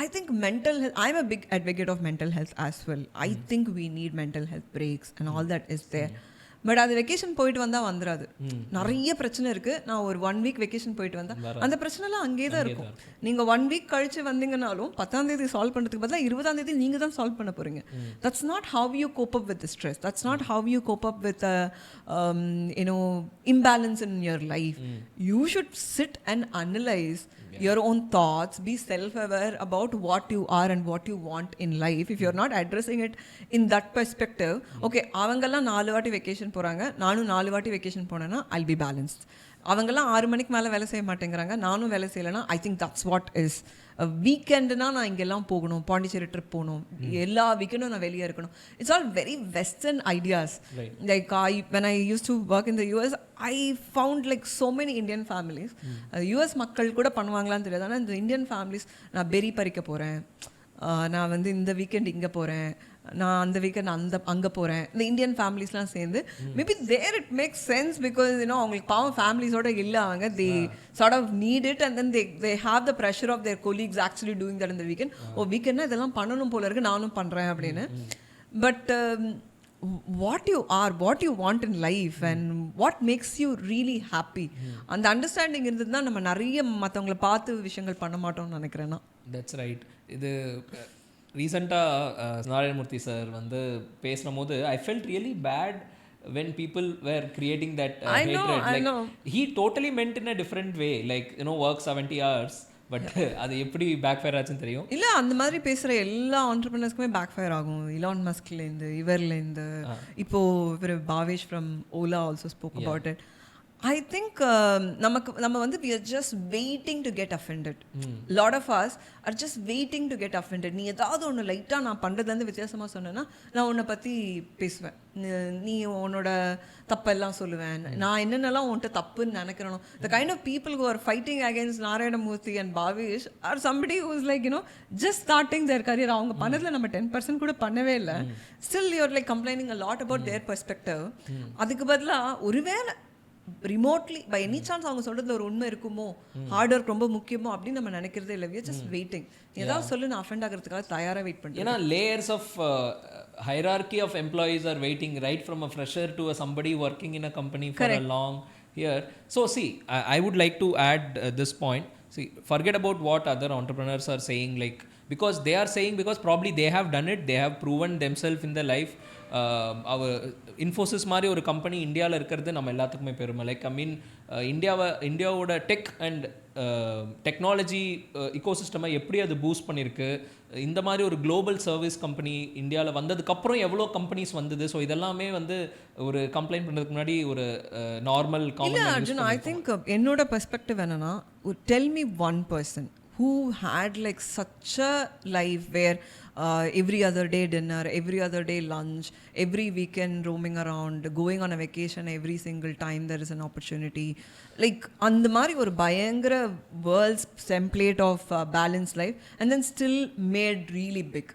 I think mental health, I'm a big advocate of mental health as well. I think we need mental health breaks and all that is there. But அது vacation போயிட்டு வந்தால் வந்துடாது. நிறைய பிரச்சனை இருக்குது. நான் ஒரு 1 week vacation போயிட்டு வந்தேன், அந்த பிரச்சனைலாம் அங்கேயே தான் இருக்கும். நீங்கள் 1 வீக் கழிச்சு வந்தீங்கனாலும் 10ஆம் தேதி சால்வ் பண்ணுறதுக்கு பதிலாக 20ஆம் தேதி நீங்கள் தான் சால்வ் பண்ண போகிறீங்க. That's not how you cope up with stress. That's not how you cope up with you know imbalance in your life. You should sit and analyse your own thoughts, be self-aware about what you are and what you want in life. If you're not addressing it in that perspective, okay, அவங்கெல்லாம் 4 வாட்டி vacation போகிறாங்க, நானும் 4 வாட்டி vacation போனேன்னா I'll be balanced. அவங்கெல்லாம் 6 மணிக்கு மேலே வேலை செய்ய மாட்டேங்கிறாங்க, நானும் வேலை செய்யலைன்னா I think that's what is வீக்கெண்டுனா நான் இங்கெல்லாம் போகணும், பாண்டிச்சேரி ட்ரிப் போகணும், எல்லா வீக்கெண்டும் நான் வெளியே இருக்கணும். It's all very western ideas. Like when I used to work in the US, I found like so many Indian families. US மக்கள் கூட பண்ணுவாங்களான்னு தெரியாது, ஆனால் இந்த இந்தியன் ஃபேமிலிஸ், நான் பெரி பறிக்க போகிறேன், நான் வந்து இந்த வீக்கெண்ட் இங்கே போகிறேன், நான் அந்த வீக்கெண்ட் அங்கே போகிறேன், இந்த இந்தியன் ஃபேமிலிஸ்லாம் சேர்ந்து maybe there it makes sense because you know அவங்களுக்கு பாவம் ஃபேமிலிஸோட இல்லை, அவங்க they sort of need it and then they have the pressure of their colleagues actually doing that இந்த வீக்கெண்ட். வீக்கெண்ட்னா இதெல்லாம் பண்ணணும் போல இருக்கு, நானும் பண்ணுறேன் அப்படின்னு. But what you are, what you want in life and what makes you really happy, அந்த அண்டர்ஸ்டாண்டிங் இருந்ததுன்னா நம்ம நிறைய மற்றவங்களை பார்த்து விஷயங்கள் பண்ண மாட்டோம்னு நினைக்கிறேன்னா. That's right. இது ரீசெண்டாக நாராயணமூர்த்தி சார் வந்து பேசுகிற போது I felt really bad when people were creating that hatred. I know. He totally meant in a different way, like, you know, work 70 hours, but அது எப்படி பேக் ஃபயர் ஆச்சுன்னு தெரியும். இல்லை, அந்த மாதிரி பேசுகிற எல்லா ஆண்டர்பிரினர்ஸ்க்குமே பேக் ஃபயர் ஆகும். இலான் மஸ்க்லேருந்து இவர்லேருந்து இப்போது இவர் Bhavesh from Ola also spoke about it. I think நம்ம வந்து we are just waiting to get offended. Lot of us are just waiting to get offended. நீ ஏதாவது ஒன்று லைட்டாக நான் பண்ணுறதுலேருந்து வித்தியாசமாக சொன்னேன்னா நான் உன்னை பற்றி பேசுவேன், நீ உன்னோட தப்பெல்லாம் சொல்லுவேன், நான் என்னென்னலாம் உன்ட்ட தப்புன்னு நினைக்கிறேனோ. The kind of people who are fighting against Narayanamurthy and Bhavesh are somebody who is like, you know, just starting their career. அவங்க பண்ணதில் நம்ம 10% கூட பண்ணவே இல்லை. Still you are like complaining a lot about their perspective. அதுக்கு பதிலாக ஒருவேளை remotely by any chance அவங்க சொல்றதுல ஒரு உண்மை இருக்குமோ, ஹார்ட் ஒர்க் ரொம்ப முக்கியமோ அப்படின்னு நம்ம நினைக்கிறதே இல்லை. We are just waiting. ஏதாவது சொல்லு, நான் அஃபெண்ட் ஆகிறதுக்காக தயாராக வெயிட் பண்ணுறேன். ஏன்னா layers of hierarchy of employees are waiting, right from a fresher to a somebody working in a company for a long year. So see, I would like to add this point. See, forget about what other entrepreneurs are saying, like, because they are saying, because probably they have done it, they have proven themselves in their life. அவர் இன்ஃபோசிஸ் மாதிரி ஒரு company இந்தியாவில் இருக்கிறது நம்ம எல்லாத்துக்குமே பெருமை. Like I மீன் இந்தியாவோட tech and technology இக்கோசிஸ்டமை எப்படி அது பூஸ்ட் பண்ணியிருக்கு. இந்த மாதிரி ஒரு குளோபல் சர்வீஸ் கம்பெனி இந்தியாவில் வந்ததுக்கப்புறம் எவ்வளோ கம்பெனிஸ் வந்தது. ஸோ இதெல்லாமே வந்து ஒரு கம்ப்ளைண்ட் பண்ணுறதுக்கு முன்னாடி ஒரு normal common. Arjun, I think என்னோட பெர்ஸ்பெக்டிவ் என்னன்னா, tell me one person who had like such a life where every other day dinner, every other day lunch, every weekend roaming around, going on a vacation every single time there is an opportunity, like அந்த மாதிரி ஒரு பயங்கர world's template of balanced life, and then still made really big.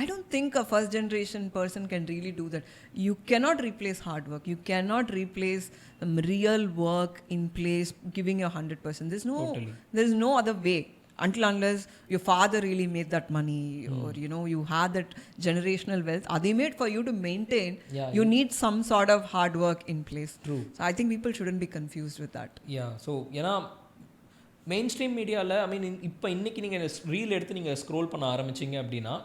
I don't think a first generation person can really do that. You cannot replace hard work, you cannot replace real work in place, giving your 100%. There's no other way, until unless your father really made that money, or you know, you had that generational wealth they made for you to maintain. You need some sort of hard work in place. True. So I think people shouldn't be confused with that. So ஏன்னா main stream மீடியாவில் ஐ மீன் இப்போ இன்னைக்கு நீங்கள் reel எடுத்து நீங்கள் scroll பண்ண ஆரம்பிச்சிங்க அப்படின்னா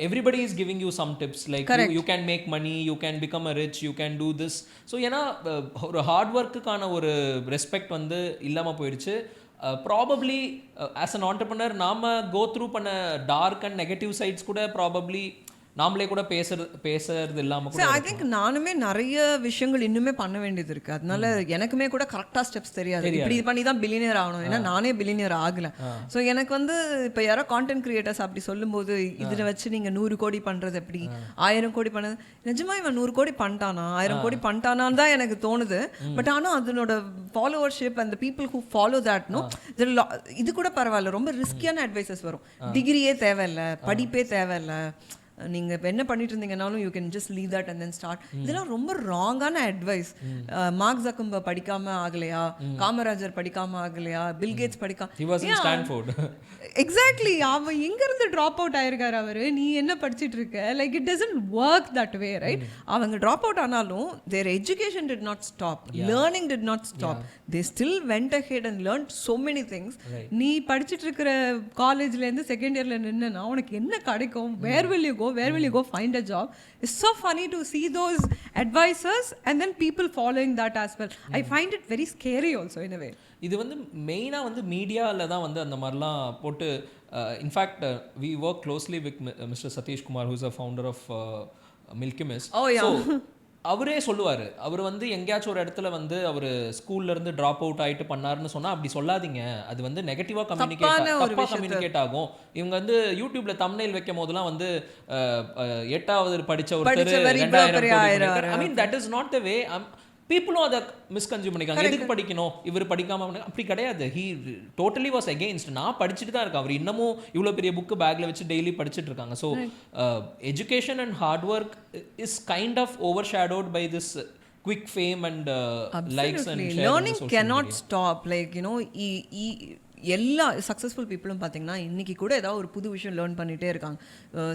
everybody is giving you some tips like you can make money, you can become a rich, you can do this. So ஏன்னா ஒரு ஹார்ட் ஒர்க்குக்கான ஒரு ரெஸ்பெக்ட் வந்து இல்லாமல் போயிடுச்சு. ப்ராபப்ளி ஆஸ் அன் ஆண்டர்ப்ரனர் நாம் கோ த்ரூ பண்ண டார்க் அண்ட் நெகட்டிவ் சைட்ஸ் கூட probably நாமளே கூட பேசுறது இல்லாமல் கூட ஐ திங்க் நானுமே நிறைய விஷயங்கள் இன்னுமே பண்ண வேண்டியது இருக்குது. அதனால எனக்குமே கூட கரெக்டாக ஸ்டெப்ஸ் தெரியாது. இப்படி பண்ணி தான் பில்லியனியர் ஆகணும், ஏன்னா நானே பில்லியனியர் ஆகலை. ஸோ எனக்கு வந்து இப்போ யாரோ கான்டென்ட் கிரியேட்டர்ஸ் அப்படி சொல்லும்போது இதில் வச்சு நீங்கள் 100 கோடி பண்ணுறது எப்படி, 1000 கோடி பண்ணது, நிஜமாக இவன் 100 கோடி பண்ணிட்டானா 1000 கோடி பண்ணிட்டானான்னு தான் எனக்கு தோணுது. பட் ஆனால் அதனோட ஃபாலோவர்ஷிப் அந்த people who follow that no, இது கூட பரவாயில்ல. ரொம்ப ரிஸ்கியான அட்வைசஸ் வரும். டிகிரியே தேவையில்லை, படிப்பே தேவையில்லை, நீங்கள் இப்போ என்ன பண்ணிட்டு இருந்தீங்கன்னாலும் you can just leave that and then start. இதெல்லாம் ரொம்ப ராங்கான அட்வைஸ். மார்க் ஜக்கம்பர்க் படிக்காம ஆகலையா, காமராஜர் படிக்காம ஆகலையா, பில்கேட்ஸ் எக்ஸாக்ட்லி அவன் எங்கேருந்து ட்ராப் அவுட் ஆயிருக்காரு அவரு, நீ என்ன படிச்சுட்டு இருக்க, like it doesn't work that way, right? அவங்க ட்ராப் அவுட் ஆனாலும் their education did not stop, learning did not stop, they still went ahead and learn so many things. நீ படிச்சுட்டு இருக்கிற காலேஜ்லேருந்து செகண்ட் இயரில் நின்னா உனக்கு என்ன கிடைக்கும்? Where will you go? Where will you go find a job? It's so funny to see those advisors and then people following that as well. I find it very scary also in a way. இது வந்து மெயினாக வந்து மீடியாவில் தான் வந்து அந்த மாதிரிலாம் போட்டு in fact we work closely with Mr. Satish Kumar, who is a founder of Milky Mist. Oh yeah. So, அவரே சொல்லுவார், அவர் வந்து எங்கேயாச்சும் ஒரு இடத்துல வந்து அவர் ஸ்கூல்லேருந்து ட்ராப் அவுட் ஆகிட்டு பண்ணாருன்னு சொன்னால் அப்படி சொல்லாதீங்க, அது வந்து நெகட்டிவாக கம்யூனிகேட் ஆகும். இவங்க வந்து யூடியூப்பில் தம்ப்நெயில் வைக்கும் போதெல்லாம் வந்து 8வது படித்த ஒருத்தர் 2000, I mean that is not the way. பீப்புளும் அதை மிஸ்கன்சியூம் பண்ணிக்காங்க. எதுக்கு படிக்கணும், இவர் படிக்காம, அப்படி கிடையாது. He totally was against. நான் படிச்சுட்டு தான் இருக்கேன், அவர் இன்னமும் இவ்வளோ பெரிய புக்கு பேக்கில் வச்சு டெய்லி படிச்சுட்டு இருக்காங்க. So education and hard work is kind of overshadowed by this quick fame and likes and learning cannot stop. Like you know, எல்லா சக்ஸஸ்ஃபுல் பீப்புளும் பார்த்தீங்கன்னா இன்றைக்கி கூட ஏதாவது ஒரு புது விஷயம் லேர்ன் பண்ணிகிட்டே இருக்காங்க.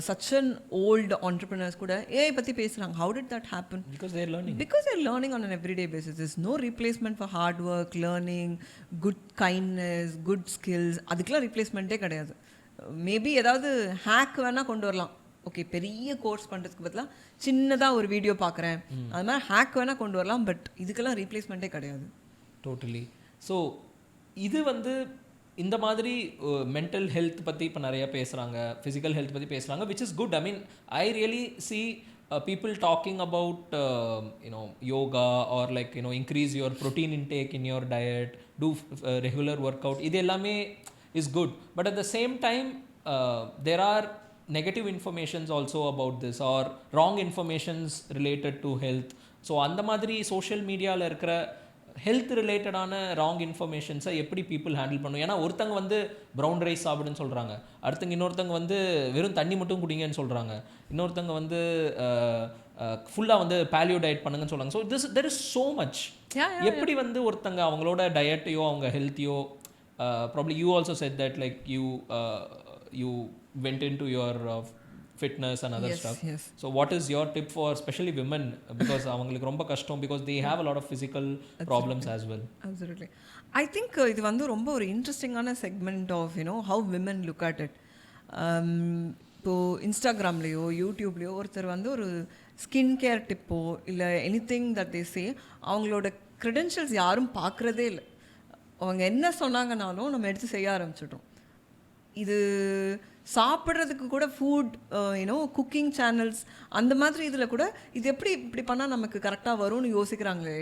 சச் அன் ஓல்டு ஆண்டர்ப்ரனர்ஸ் கூட ஏஐ பற்றி பேசுகிறாங்க. How did that happen? Because they are learning on an everyday basis. There's no replacement for hard work, learning, good kindness, good skills. அதுக்கெலாம் ரீப்ளேஸ்மெண்ட்டே கிடையாது. மேபி ஏதாவது ஹேக் வேணால் கொண்டு வரலாம். ஓகே, பெரிய கோர்ஸ் பண்ணுறதுக்கு பதிலாக சின்னதாக ஒரு வீடியோ பார்க்குறேன், அது மாதிரி ஹேக் வேணால் கொண்டு வரலாம். பட் இதுக்கெல்லாம் ரீப்ளேஸ்மெண்ட்டே கிடையாது. டோட்டலி. ஸோ இது வந்து இந்த மாதிரி மென்டல் ஹெல்த் பற்றி இப்போ நிறையா பேசுகிறாங்க, ஃபிசிக்கல் ஹெல்த் பற்றி பேசுகிறாங்க, which is good. I mean I really see people talking about yoga or like increase your protein intake in your diet, do regular workout. இது எல்லாமே is good, but at the same time there are negative informations also about this or wrong informations related to health. So அந்த மாதிரி social மீடியாவில் இருக்கிற health ரிலேட்டடான wrong இன்ஃபர்மேஷன்ஸை எப்படி people handle பண்ணும்? ஏன்னா ஒருத்தங்க வந்து ப்ரௌன் ரைஸ் சாப்பிடுன்னு சொல்கிறாங்க, இன்னொருத்தங்க வந்து வெறும் தண்ணி மட்டும் குடிங்கன்னு சொல்கிறாங்க, இன்னொருத்தங்க வந்து ஃபுல்லாக வந்து பேலியோ டயட் பண்ணுங்கன்னு சொல்கிறாங்க. So there is so much. எப்படி வந்து ஒருத்தங்க அவங்களோட டயட்டையோ அவங்க ஹெல்த்தையோ probably you also said that like you went into your fitness and other stuff. Yes. So what is your tip for especially women, because avangalukku romba kashtam because they have a lot of physical problems as well? Absolutely. I think இது வந்து ரொம்ப ஒரு இன்ட்ரெஸ்டிங்கான segment of how women look at it. இப்போ இன்ஸ்டாகிராம்லேயோ யூடியூப்லேயோ ஒருத்தர் வந்து ஒரு skin care depot இல்லை எனிதிங் தட் தே சே அவங்களோட க்ரெடென்ஷியல்ஸ் யாரும் பார்க்குறதே இல்லை. அவங்க என்ன சொன்னாங்கனாலும் நம்ம எடுத்து செய்ய ஆரம்பிச்சிட்டோம். இது சாப்பிட்றதுக்கு கூட ஃபுட் குக்கிங் சேனல்ஸ் அந்த மாதிரி இதில் கூட இது எப்படி இப்படி பண்ணால் நமக்கு கரெக்டாக வரும்னு யோசிக்கிறாங்களே.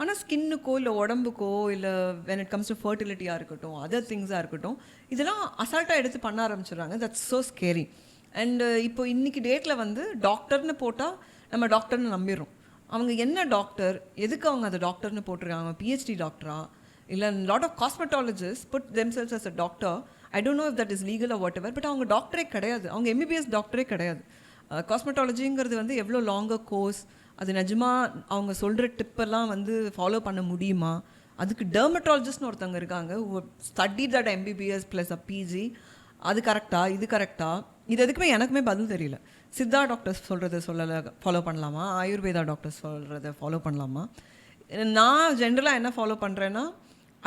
ஆனால் ஸ்கின்னுக்கோ இல்லை உடம்புக்கோ இல்லை when it comes to fertilityயாக இருக்கட்டும் அதர் திங்ஸாக இருக்கட்டும் இதெல்லாம் அசால்ட்டாக எடுத்து பண்ண ஆரம்பிச்சிடுறாங்க. That's so scary. அண்டு இப்போ இன்றைக்கி டேட்டில் வந்து டாக்டர்னு போட்டால் நம்ம டாக்டர்னு நம்பிடுறோம். அவங்க என்ன டாக்டர், எதுக்கு அவங்க அதை டாக்டர்னு போட்டிருக்காங்க, பிஹெச்டி டாக்டரா இல்லை lot of cosmetologist put themselves as a doctor. I don't know if that is legal or whatever. But அவங்க டாக்டரே கிடையாது, அவங்க எம்பிபிஎஸ் டாக்டரே கிடையாது. காஸ்மெட்டாலஜிங்கிறது வந்து எவ்வளோ லாங்கர் கோர்ஸ், அது நிஜமாக அவங்க சொல்கிற டிப்பெல்லாம் வந்து ஃபாலோ பண்ண முடியுமா? அதுக்கு டெர்மட்டாலஜிஸ்ட்னு ஒருத்தவங்க இருக்காங்க study that MBBS plus a PG. அது கரெக்டா, இது கரெக்டா, இது எதுக்குமே எனக்குமே பதில் தெரியல. சித்தா டாக்டர்ஸ் சொல்கிறத ஃபாலோ பண்ணலாமா, ஆயுர்வேதா டாக்டர்ஸ் சொல்கிறத ஃபாலோ பண்ணலாமா? நான் ஜென்ரலாக என்ன ஃபாலோ பண்ணுறேன்னா,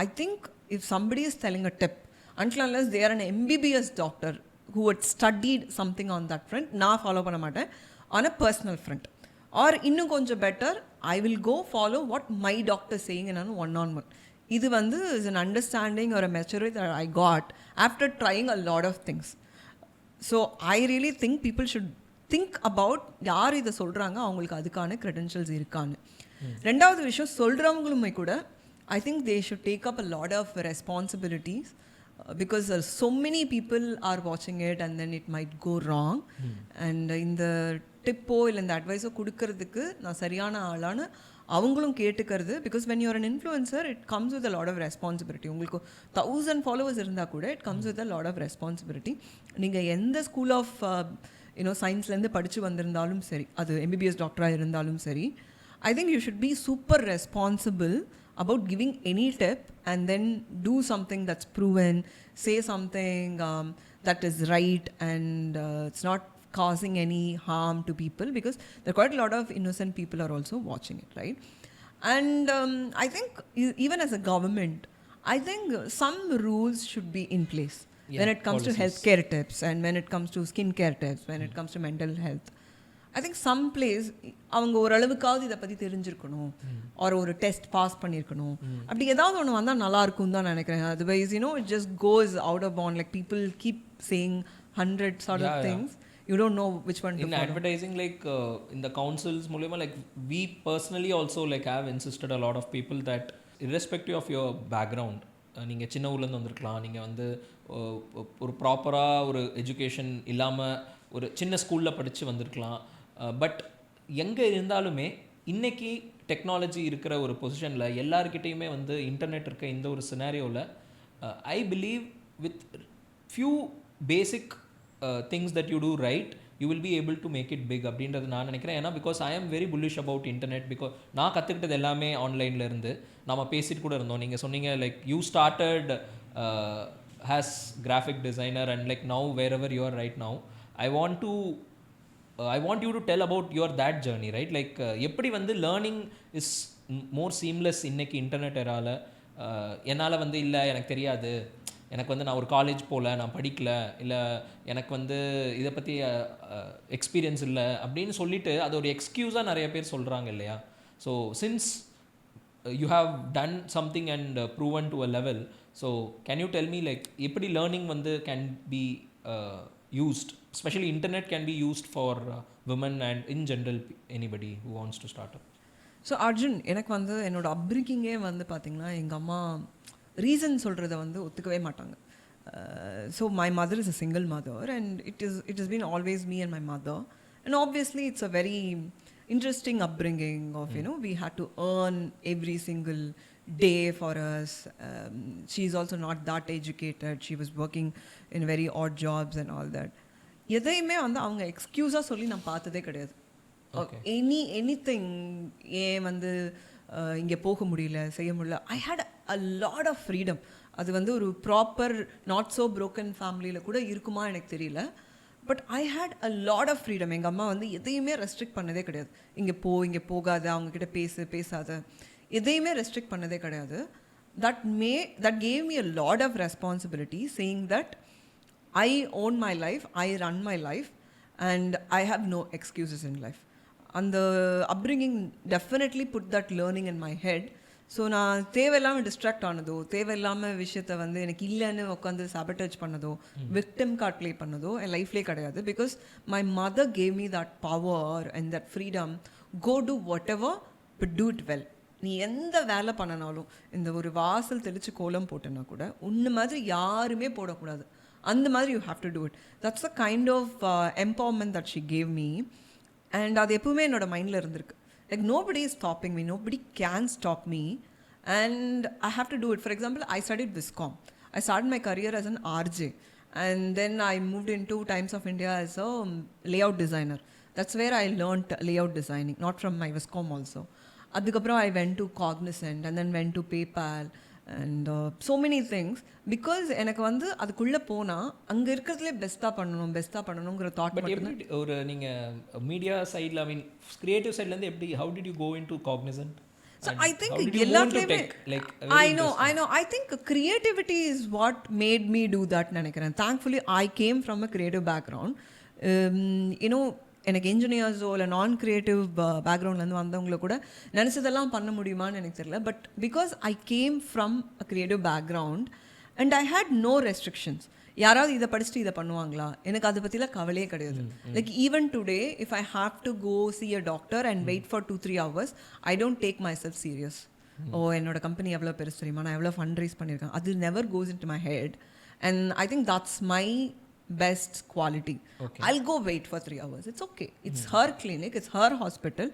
I think if somebody is telling a tip until unless they are an MBBS doctor who had studied something on that front, நான் ஃபாலோ பண்ண மாட்டேன் on a personal front. Or இன்னும் கொஞ்சம் better, I will go follow what my doctor is saying in an one-on-one. இது வந்து is an understanding or a maturity that I got after trying a lot of things. So I really think people should think about யார் இதை சொல்கிறாங்க, அவங்களுக்கு அதுக்கான credentials இருக்கான்னு. ரெண்டாவது விஷயம், சொல்கிறவங்களுமே கூட I think they should take up a lot of responsibilities because so many people are watching it and then it might go wrong. And இந்த டிப்போ இல்லை இந்த அட்வைஸோ கொடுக்கறதுக்கு நான் சரியான ஆளான அவங்களும் கேட்டுக்கிறது. Because when you're an influencer it comes with a lot of responsibility. உங்களுக்கு 1000 followers இருந்தால் கூட it comes with a lot of responsibility. நீங்கள் எந்த ஸ்கூல் ஆஃப் சயின்ஸ்லேருந்து படித்து வந்திருந்தாலும் சரி, அது எம்பிபிஎஸ் டாக்டராக இருந்தாலும் சரி, I think you should be super responsible about giving any tip and then do something that's proven, say something that is right and it's not causing any harm to people, because there are quite a lot of innocent people are also watching it, right? And I think even as a government, I think some rules should be in place when it comes to healthcare tips and when it comes to skincare tips, when it comes to mental health. I think some place அவங்க ஓரளவுக்காவது இதை பற்றி தெரிஞ்சிருக்கணும், ஒரு test pass பண்ணியிருக்கணும். அப்படி ஏதாவது ஒன்று வந்தால் நல்லா இருக்கும் தான் நினைக்கிறேன். Otherwise it just goes out of bound, like people keep saying 100 sort of things. You don't know which one to follow. In advertising, like in the councils மூலமா, like we personally also like have insisted a lot of people that irrespective of your background, நீங்கள் சின்ன ஊர்லேருந்து வந்திருக்கலாம், நீங்கள் வந்து ஒரு ப்ராப்பராக ஒரு எஜுகேஷன் இல்லாமல் ஒரு சின்ன ஸ்கூலில் படித்து வந்திருக்கலாம். பட் எங்கே இருந்தாலுமே இன்றைக்கி டெக்னாலஜி இருக்கிற ஒரு பொசிஷனில் எல்லாருக்கிட்டேயுமே வந்து இன்டர்நெட் இருக்க இந்த ஒரு சினாரியோவில் I believe with few basic things that you do right you will be able to make it big அப்படின்றது நான் நினைக்கிறேன். ஏன்னா because I am very bullish about internet. Because நான் கற்றுக்கிட்டது எல்லாமே ஆன்லைனில் இருந்து. நம்ம பேசிட்டு கூட இருந்தோம், நீங்கள் சொன்னீங்க like you started as graphic designer and like now wherever you are right now. I want you to tell about your that journey, right? Like எப்படி வந்து learning is more seamless இன்னைக்கு இன்டர்நெட் எரால. என்னால் வந்து இல்லை எனக்கு தெரியாது, எனக்கு வந்து நான் ஒரு காலேஜ் போகல, நான் படிக்கல, இல்லை எனக்கு வந்து இதை பற்றி எக்ஸ்பீரியன்ஸ் இல்லை அப்படின்னு சொல்லிட்டு அது ஒரு எக்ஸ்கியூஸாக நிறைய பேர் சொல்கிறாங்க இல்லையா? So since you have done something and proven to a level, so can you tell me like எப்படி learning வந்து can be used, especially internet can be used for women and in general anybody who wants to start up? So Arjun, எனக்கு வந்து என்னோட அப்ரிங்கிங்கே வந்து பார்த்திங்கன்னா எங்கள் அம்மா reason சொல்கிறத வந்து ஒத்துக்கவே மாட்டாங்க. So my mother is a single mother and it is been always me and my mother. And obviously it's a very interesting upbringing of we had to earn every single day for us. She's also not that educated, she was working in very odd jobs and all that. எதையுமே வந்து அவங்க எக்ஸ்கியூஸாக சொல்லி நான் பார்த்ததே கிடையாது. Anything ஏன் வந்து இங்கே போக முடியல, செய்ய முடியல. I had a lot of freedom. அது வந்து ஒரு ப்ராப்பர் நாட் ஸோ ப்ரோக்கன் ஃபேமிலியில் கூட இருக்குமா எனக்கு தெரியல. But I had a lot of freedom. எங்கள் அம்மா வந்து எதையுமே ரெஸ்ட்ரிக்ட் பண்ணதே கிடையாது. இங்கே போகாத, அவங்கக்கிட்ட பேசாத, எதையுமே ரெஸ்ட்ரிக்ட் பண்ணதே கிடையாது. that gave me a lot of responsibility, saying that I own my life, I run my life and I have no excuses in life. And the upbringing definitely put that learning in my head. So நான் தேவையில்லாமல் distract ஆனதோ, தேவையில்லாமல் விஷயத்தை வந்து எனக்கு இல்லைன்னு உட்காந்து sabotage பண்ணதோ, victim card play பண்ணதோ என் லைஃப்லேயே கிடையாது. Because my mother gave me that power and that freedom. Go do whatever but do it well. நீ எந்த வேலை பண்ணனாலும் இந்த ஒரு வாசல் தெளித்து கோலம் போட்டேன்னா கூட உன்ன மாதிரி யாருமே போடக்கூடாது, அந்த மாதிரி you have to do it. That's a kind of empowerment that she gave me. And அது எப்பவுமே என்னோட மைண்டில் இருந்திருக்கு. Like nobody is stopping me, nobody can stop me, and I have to do it. For example, I studied Viscom. I started my career as an RJ, and then I moved into Times of India as a layout designer. That's where I learned layout designing, not from my Viscom also. Adukapra I went to Cognizant and then went to PayPal and so many things, because எனக்கு வந்து அதுக்குள்ளே போனால் அங்கே இருக்கிறதுலே பெஸ்ட்டாக பண்ணணுங்கிற thought. But எப்படி ஒரு நீங்கள் மீடியா சைடில், ஐ மீன் கிரியேட்டிவ் சைட்லேருந்து எப்படி, how did you go into Cognizant? So I think எல்லாத்துலேயுமே I know I think creativity is what made me do that நினைக்கிறேன். Thankfully I came from a creative background. எனக்கு என்ஜினியர்ஸோ இல்லை நான் கிரியேட்டிவ் பேக்ரவுண்ட்லேருந்து வந்தவங்கள கூட நினச்சதெல்லாம் பண்ண முடியுமான்னு எனக்கு தெரியல. But because I came from a creative background and I had no restrictions. யாராவது இதை படிச்சுட்டு இதை பண்ணுவாங்களா, எனக்கு அதை பற்றிலாம் கவலையே கிடையாது. Like even today if I have to go see a doctor and wait for 2-3 hours, I don't take myself serious. என்னோட கம்பெனி எவ்வளோ பெருசு தெரியுமா, நான் எவ்வளோ ஃபண்ட் ரைஸ் பண்ணியிருக்கேன், அது never goes into my head. And I think that's my best quality. Okay. I'll go wait for 3 hours. It's okay. It's her clinic, it's her hospital.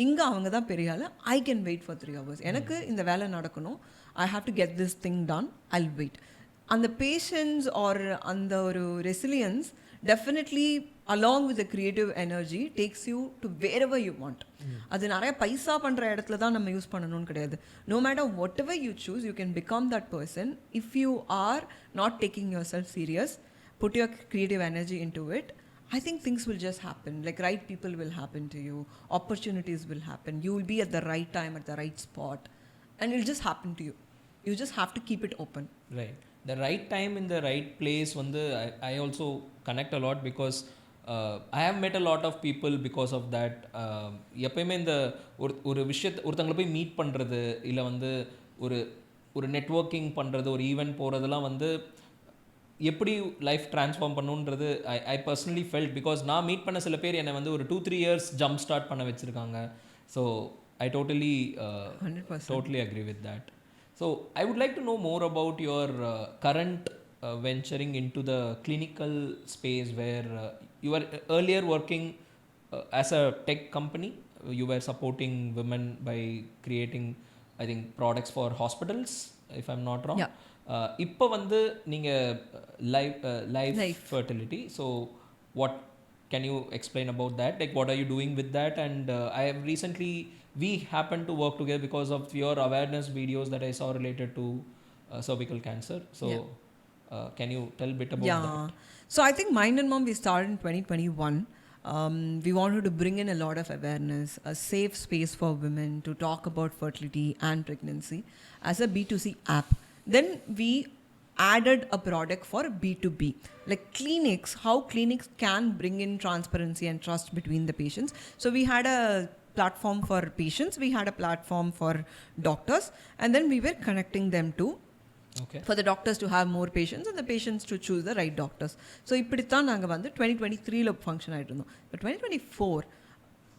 இங்கே அவங்க தான் பெரிய ஆள். I can wait for 3 hours. எனக்கு இந்த வேலை நடக்கணும், I have to get this thing done, I'll wait. அந்த patience or அந்த ஒரு resilience definitely along with the creative energy takes you to wherever you want. அது நிறைய பைசா பண்ணுற இடத்துல தான் நம்ம யூஸ் பண்ணணும்னு கிடையாது. No matter whatever you choose, you can become that person if you are not taking yourself serious. Put your creative energy into it. I think things will just happen. Like right people will happen to you. Opportunities will happen. You will be at the right time, at the right spot. And it will just happen to you. You just have to keep it open. Right. The right time in the right place. I also connect a lot because I have met a lot of people because of that. எப்பயுமே இந்த ஒரு விஷயத்தை ஒருத்தங்களை போய் meet பண்ணுறது, இல்லை வந்து ஒரு நெட்வொர்க்கிங் பண்ணுறது, ஒரு ஈவெண்ட் போகிறதெல்லாம் வந்து எப்படி லைஃப் ட்ரான்ஸ்ஃபார்ம் பண்ணுன்றது ஐ பர்சனலி ஃபெல்ட். பிகாஸ் நான் மீட் பண்ண சில பேர் என்னை வந்து ஒரு 2-3 years ஜம்ப் ஸ்டார்ட் பண்ண வச்சுருக்காங்க. So I totally agree with that. So I would like to know more about your current venturing into the clinical space where you were earlier working as a tech company. You were supporting women by creating, I think, products for hospitals, if I'm not wrong. Yeah. இப்போ வந்து நீங்கள் live fertility. So what can you explain about that? Like what are you doing with that? And I have recently, we happened to work together because of your awareness videos that I saw related to cervical cancer. So can you tell a bit about that? So I think Mind and Mom we started in 2021. We wanted to bring in a lot of awareness, a safe space for women to talk about fertility and pregnancy as a B2C app. Then we added a product for B2B, like clinics, how clinics can bring in transparency and trust between the patients. So we had a platform for patients, we had a platform for doctors, and then we were connecting them to for the doctors to have more patients and the patients to choose the right doctors. So இப்படித்தான் நாங்கள் வந்து 2023 function ஆகிட்டு இருந்தோம். But 2024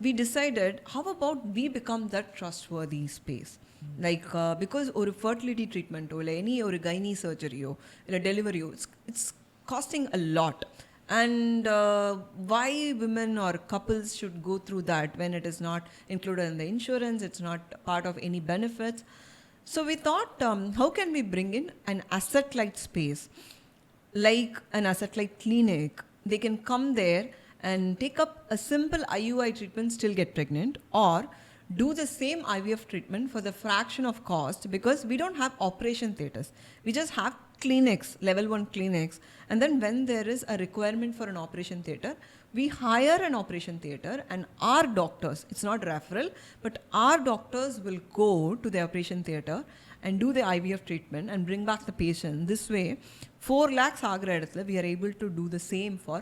we decided, how about we become that trustworthy space? Like because ஒரு fertility treatment இல்லை any ஒரு gynae surgeryோ இல்லை deliveryோ it's costing a lot. And why women or couples should go through that when it is not included in the insurance, it's not part of any benefits. So we thought, how can we bring in an asset-light space, like an asset-light clinic? They can come there and take up a simple IUI treatment, still get pregnant, or do the same IVF treatment for the fraction of cost, because we don't have operation theatres. We just have clinics, level 1 clinics, and then when there is a requirement for an operation theatre, we hire an operation theatre and our doctors, it's not referral, but our doctors will go to the operation theatre and do the IVF treatment and bring back the patient. This way 4 lakhs ஆகிற இடத்துல we are able to do the same for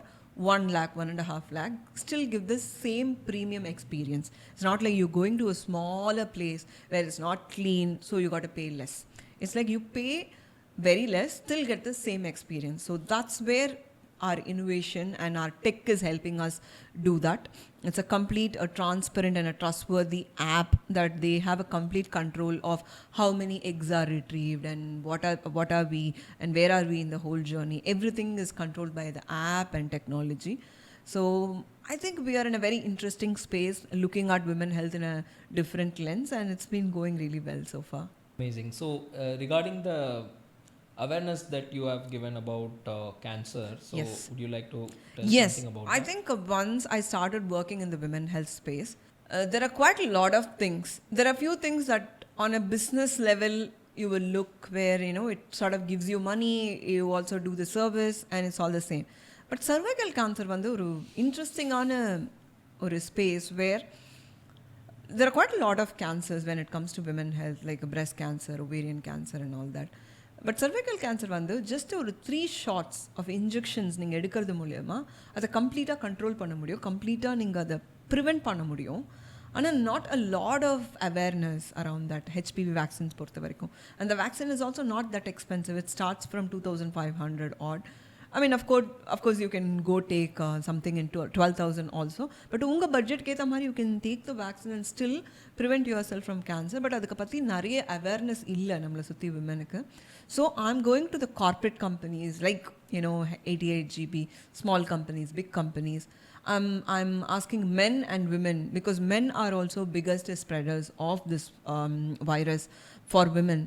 1 lakh, 1.5 lakh, still give the same premium experience. It's not like you're going to a smaller place where it's not clean, so you got to pay less. It's like you pay very less, still get the same experience. So that's where our innovation and our tech is helping us do that. It's a complete, a transparent and a trustworthy app that they have a complete control of how many eggs are retrieved and what are we and where are we in the whole journey. Everything is controlled by the app and technology. So I think we are in a very interesting space looking at women health in a different lens, and it's been going really well so far. Amazing. So regarding the awareness that you have given about cancer, so Yes. would you like to tell Yes, something about I that? think once I started working in the women health space, there are quite a lot of things. There are few things that on a business level you will look where, you know, it sort of gives you money, you also do the service and it's all the same. But cervical cancer வந்து ஒரு இன்ட்ரெஸ்டிங்கான ஒரு space where there are quite a lot of cancers when it comes to women health, like breast cancer, ovarian cancer and all that. But cervical cancer வந்து just ஒரு 3 shots of injections நீங்கள் எடுக்கிறது மூலமா அதை கம்ப்ளீட்டாக கண்ட்ரோல் பண்ண முடியும், கம்ப்ளீட்டாக நீங்கள் அதை ப்ரிவெண்ட் பண்ண முடியும். ஆனால் not a lot of awareness around that HPV vaccines பொறுத்த வரைக்கும். And the vaccine is also not that expensive. It starts from 2,500 odd. I mean, of course, you can go take something into 12,000 also. But unga budget கேத்த மாதிரி you can take the vaccine and still prevent yourself from cancer. But அதுக்கு பற்றி நிறைய awareness இல்லை நம்மளை சுற்றி விமனுக்கு. So I'm going to the corporate companies like, you know, 88GB, small companies, big companies. I'm asking men and women, because men are also biggest spreaders of this virus for women.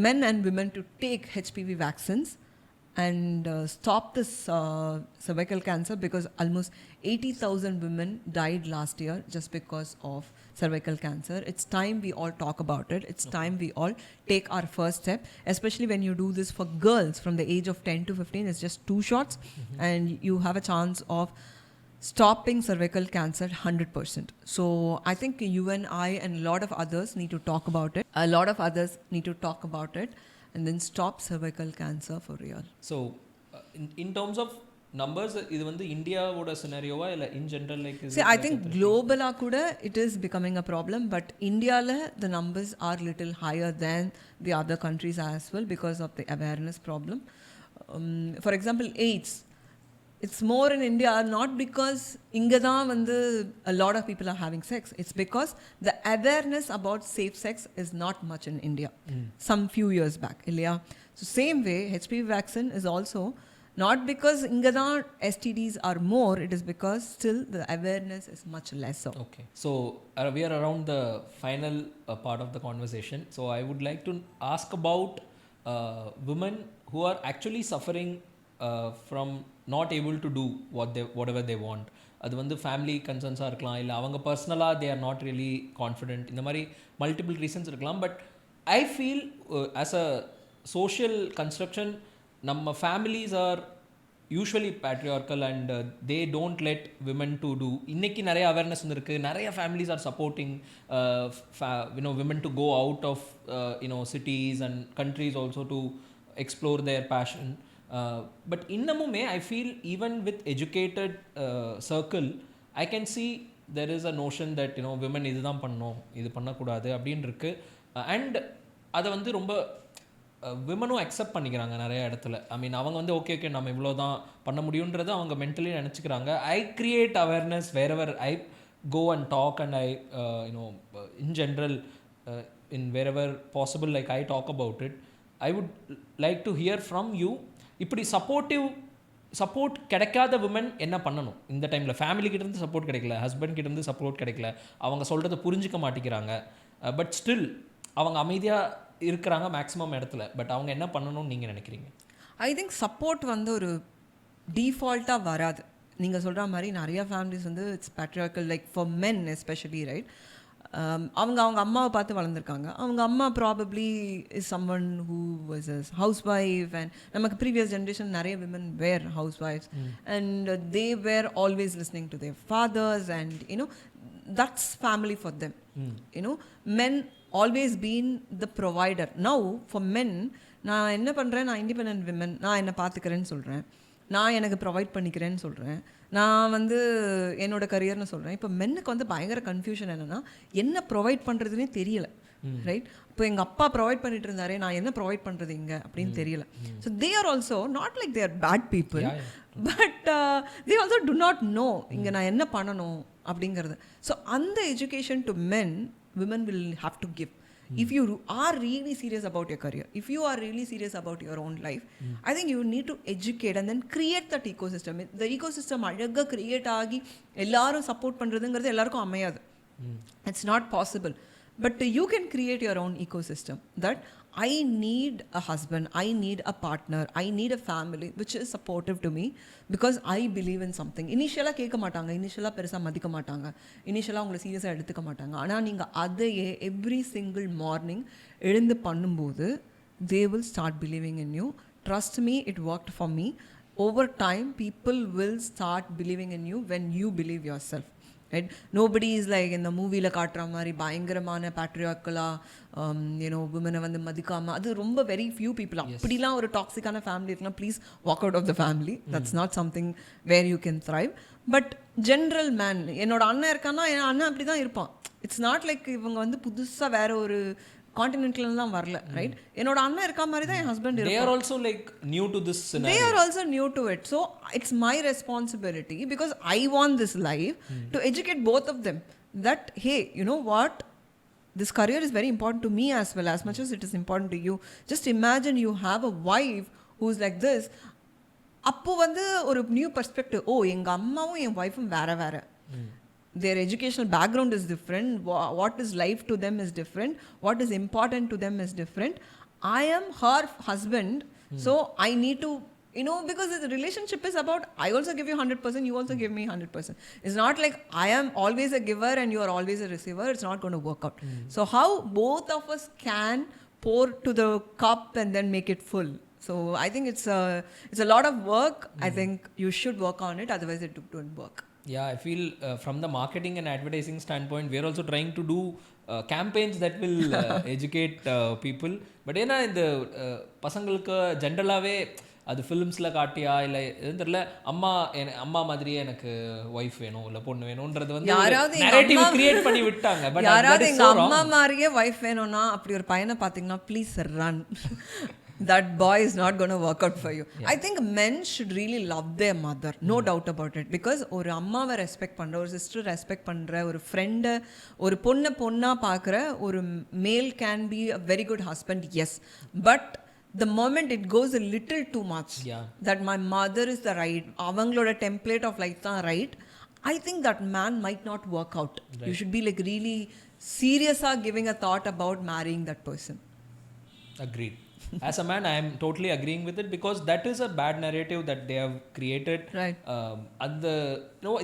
Men and women to take HPV vaccines and stop this cervical cancer, because almost 80,000 women died last year just because of cervical cancer. It's time we all talk about it. It's time we all take our first step, especially when you do this for girls from the age of 10 to 15. It's just 2 shots and you have a chance of stopping cervical cancer 100%. So I think you and I and a lot of others need to talk about it. A lot of others need to talk about it and then stop cervical cancer for real. So in terms of numbers, இது வந்து இந்தியாவோட சினாரியோவா இல்லை in general like is See, it I like think a globally kuda it is becoming a problem, but India la the numbers are little higher than the other countries as well because of the awareness problem. For example, AIDS. It's more in India, not because inga da vandu a lot of people are having sex. It's because the awareness about safe sex is not much in India. Some few years back, illaya. So same way, HPV vaccine is also not because inga da STDs are more. It is because still the awareness is much lesser. Okay. So we are around the final part of the conversation. So I would like to ask about women who are actually suffering from not able to do whatever they want. அது வந்து family கன்சர்ன்ஸாக இருக்கலாம், இல்லை அவங்க பர்சனலாக they are not really confident, இந்த மாதிரி multiple reasons இருக்கலாம். But I feel as a social construction நம்ம families are usually patriarchal and they don't let women to do. இன்றைக்கி நிறைய அவேர்னஸ் வந்துருக்கு, நிறைய families are supporting women to go out of cities and countries also to explore their passion. But இன்னமுமே I feel even with educated circle I can see there is a notion that women இதுதான் பண்ணணும், இது பண்ணக்கூடாது அப்படின்னு இருக்கு. And அதை வந்து ரொம்ப விமனும் அக்செப்ட் பண்ணிக்கிறாங்க நிறைய இடத்துல. ஐ மீன் அவங்க வந்து ஓகே நம்ம இவ்வளோ தான் பண்ண முடியுன்றது அவங்க மென்டலி நினச்சிக்கிறாங்க. I create awareness wherever I go and talk, and I in general in wherever possible, like I talk about it. I would like to hear from you, இப்படி சப்போர்ட் கிடைக்காத விமன் என்ன பண்ணணும் இந்த டைமில்? ஃபேமிலி கிட்டேருந்து support கிடைக்கல, husband கிட்டேருந்து support கிடைக்கல, அவங்க சொல்கிறத புரிஞ்சிக்க மாட்டேங்கிறாங்க, பட் ஸ்டில் அவங்க அமைதியாக இருக்கிறாங்க மேக்ஸிமம் இடத்துல. பட் அவங்க என்ன பண்ணணும்னு நீங்கள் நினைக்கிறீங்க? ஐ திங்க் சப்போர்ட் வந்து ஒரு டீஃபால்ட்டாக வராது. நீங்கள் சொல்கிற மாதிரி நிறையா ஃபேமிலிஸ் வந்து it's patriarchal, like for men especially, right? அவங்க அம்மாவை பார்த்து வளர்ந்துருக்காங்க. அவங்க அம்மா probably is someone who was a housewife, அண்ட் நமக்கு ப்ரீவியஸ் ஜென்ரேஷன் நிறைய விமன் வேர் ஹவுஸ் ஒய்ஃப்ஸ், and they were always listening to their fathers, and that's family for them. Men always been the provider. Now for men, நான் என்ன பண்ணுறேன், நான் independent women, நான் என்னை பார்த்துக்கிறேன்னு சொல்கிறேன், நான் எனக்கு ப்ரொவைட் பண்ணிக்கிறேன்னு சொல்கிறேன், நான் வந்து என்னோடய கரியர்னு சொல்கிறேன். இப்போ மென்னுக்கு வந்து பயங்கர கன்ஃபியூஷன் என்னென்னா, என்ன ப்ரொவைட் பண்ணுறதுனே தெரியலை. ரைட்? இப்போ எங்கள் அப்பா ப்ரொவைட் பண்ணிட்டு இருந்தாரே, நான் என்ன ப்ரொவைட் பண்ணுறது இங்கே அப்படின்னு தெரியல. So they are also not like they are bad people, but they also do not know இங்கே நான் என்ன பண்ணணும் அப்படிங்கிறது. ஸோ அந்த education to men women will have to give. If you are really serious about your career, if you are really serious about your own life, I think you need to educate and then create that ecosystem. The ecosystem அழகாக create ஆகி எல்லாரும் support பண்ணுறதுங்கிறது எல்லாருக்கும் அமையாது. It's not possible. But you can create your own ecosystem that I need a husband, I need a partner, I need a family which is supportive to me because I believe in something. இனிஷியலாக கேட்க மாட்டாங்க, இனிஷியலாக பெருசாக மதிக்க மாட்டாங்க, இனிஷியலாக உங்களை சீரியஸாக எடுத்துக்க மாட்டாங்க. ஆனால் நீங்கள் அதையே எவ்ரி சிங்கிள் மார்னிங் எழுந்து பண்ணும்போது they will start believing in you. Trust me, it worked for me. Over time, people will start believing in you when you believe yourself. Right? Nobody is like in the மூவியில் காட்டுற மாதிரி பயங்கரமான பேட்ரியாக்கலாக விமனை வந்து மதிக்காமல், அது ரொம்ப வெரி ஃபியூ பீப்புள். அப்படிலாம் ஒரு டாக்ஸிக்கான ஃபேமிலி இருக்குன்னா please walk out of the family. That's not something where you can thrive. But general man, என்னோட அண்ணன் இருக்கான்னா என் அண்ணன் அப்படி தான் இருப்பான். இட்ஸ் நாட் லைக் இவங்க வந்து புதுசாக வேற ஒரு கான்டினென்ட்லாம் வரல. ரைட்? என்னோட அண்ணன் இருக்க மாதிரி தான் என் ஹஸ்பண்ட் இருக்காரு. They are also like new to this scenario. They are also new to it. So it's my responsibility because I want this life to educate both of them that hey, you know what, this career is very important to me as well as much as it is important to you. Just imagine you have a wife who's like this. அப்போ வந்து ஒரு new perspective. ஓ, எங்க அம்மாவும் என் ஒய்ஃபும் வேற வேற. Their educational background is different. What is life to them is different. What is important to them is different. I am her husband, so I need to, because the relationship is about I also give you 100%, you also give me 100%. It's not like I am always a giver and you are always a receiver. It's not going to work out. So how both of us can pour to the cup and then make it full. So I think it's a lot of work. I think you should work on it, otherwise it won't work. Yeah, I feel from the marketing and advertising standpoint, we are also trying to do campaigns that will educate people. But ஏன்னா இந்த பசங்களுக்கு ஜென்ரலாகவே அது ஃபிலிம்ஸில் காட்டியா இல்லை எதுவும் தெரியல, அம்மா மாதிரியே எனக்கு ஒய்ஃப் வேணும் இல்லை பொண்ணு வேணும்ன்றது வந்து நரேட்டிவ் கிரியேட் பண்ணி விட்டாங்க. பட் யாராவது எங்கள் அம்மா மாதிரியே ஒய்ஃப் வேணும்னா அப்படி ஒரு பையனை பார்த்தீங்கன்னா please run. That boy is not going to work out for you. Yeah. I think men should really love their mother, no doubt about it, because ஒரு அம்மாவை ரெஸ்பெக்ட் பண்ணுற, ஒரு சிஸ்டர் ரெஸ்பெக்ட் பண்ணுற, ஒரு ஃப்ரெண்டை, ஒரு பொண்ணா பார்க்குற ஒரு male can be a very good husband, yes. But the moment it goes a little too much, that my mother is the right, அவங்களோட டெம்ப்ளேட் ஆஃப் லைஃப் தான் right, I think that man might not work out. Right. You should be like really serious giving a thought about marrying that person. Agreed. As a man, I am totally agreeing with it because that is a bad narrative that they have created. Right.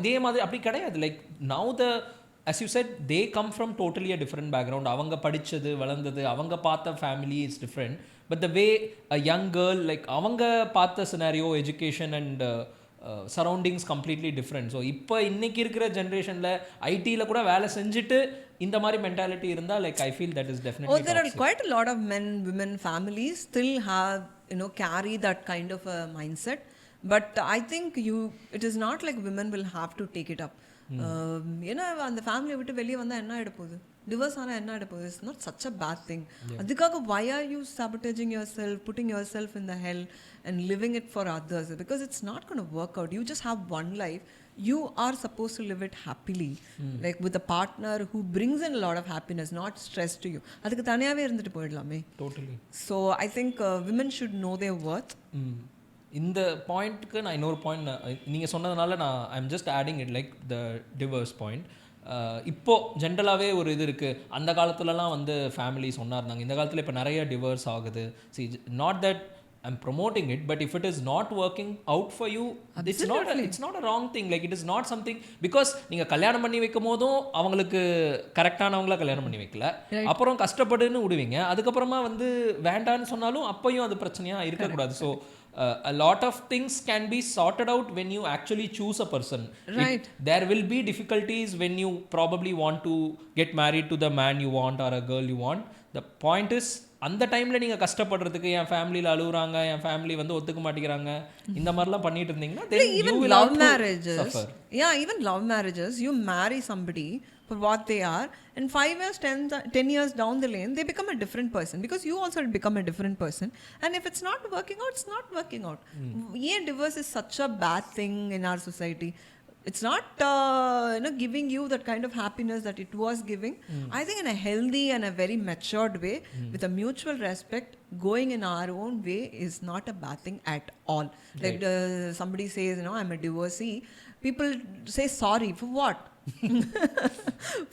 இதே மாதிரி அப்படி கிடையாது. Like now as you said, they come from totally a different background. அவங்க படிச்சது வளர்ந்தது அவங்க பார்த்த family is different. But the way a young girl, like அவங்க பார்த்த scenario, education and surroundings completely different. So இப்போ இன்னைக்கு இருக்கிற ஜென்ரேஷனில் ஐடியில் கூட வேலை செஞ்சுட்டு இந்த மாதிரி மென்டாலிட்டி இருந்தால் like I feel that is definitely. there are quite a lot of men, women, families still have carry that kind of a mindset, but I think it is not like women will have to take it up. ஏன்னா அந்த ஃபேமிலியை விட்டு வெளியே வந்தால் என்ன ஆகிட போகுது, divorce ஆனால் என்ன ஆகிட போகுது. It's not such a bad thing. அதுக்காக why are you sabotaging yourself, putting yourself in the hell and living it for others, because it's not going to work out. You just have one life. You are supposed to live it happily, like with a partner who brings in a lot of happiness, not stress to you. அதுக்கு தனியாகவே இருந்துட்டு போயிடலாமே. Totally. So I think women should know their worth. இந்த பாயிண்ட்டுக்கு நான் இன்னொரு point நீங்கள் சொன்னதுனால I am just adding it like the divorce point. இப்போது ஜென்ரலாகவே ஒரு இது இருக்குது. அந்த காலத்துலலாம் வந்து ஃபேமிலிஸ் ஒன்றா இருந்தாங்க. இந்த காலத்தில் இப்போ நிறைய டிவர்ஸ் ஆகுது. C not that I'm promoting it, but if it is not working out for you, it's not a wrong thing. Like it is not something, because நீங்க கல்யாணம் பண்ணி வைக்கும் போதும் அவங்களுக்கு கரெக்டானவங்கள கல்யாணம் பண்ணி வைக்கல, அப்புறம் கஷ்டப்படுன்னு விடுவீங்க, அதுக்கப்புறமா வந்து வேண்டான்னு சொன்னாலும் அப்பையும் அது பிரச்சனையா இருக்கக்கூடாது. So a lot of things can be sorted out when you actually choose a person. Right. There will be difficulties when you probably want to get married to the man you want or a girl you want. The point is அந்த டைமில் நீங்கள் கஷ்டப்படுறதுக்கு என் ஃபேமிலியில் அழுகுறாங்க, என் family வந்து ஒத்துக்க மாட்டேங்கிறாங்க, இந்த மாதிரிலாம் பண்ணிட்டு இருந்தீங்கன்னா then you even will love have to marriages suffer. even love marriages, you marry somebody for what they are, and 5 years 10 years down the lane they become a different person because you also become a different person, and if it's not working out, it's not working out. Yeah, divorce is such a bad thing in our society. It's not giving you that kind of happiness that it was giving. I think in a healthy and a very matured way, with a mutual respect, going in our own way is not a bad thing at all. Like somebody says, I'm a divorcee, people say sorry for what?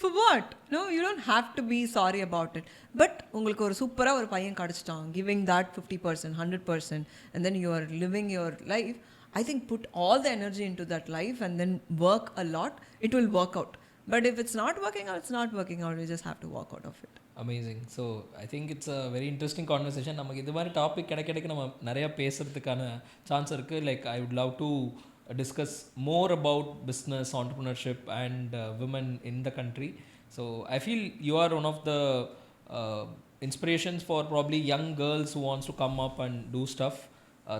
For what? No, you don't have to be sorry about it. But உங்களுக்கு ஒரு சூப்பரா ஒரு பையன் கிடைச்சிட்டான், giving that 50% 100%, and then you are living your life. I think put all the energy into that life and then work a lot, it will work out. But if it's not working out, it's not working out. You just have to walk out of it. Amazing. So I think it's a very interesting conversation. நமக்கு இது மாதிரி topic கிடைக்க நம்ம நிறையா பேசுகிறதுக்கான chance இருக்குது. Like I would love to discuss more about business, entrepreneurship and women in the country. So I feel you are one of the inspirations for probably young girls who wants to come up and do stuff.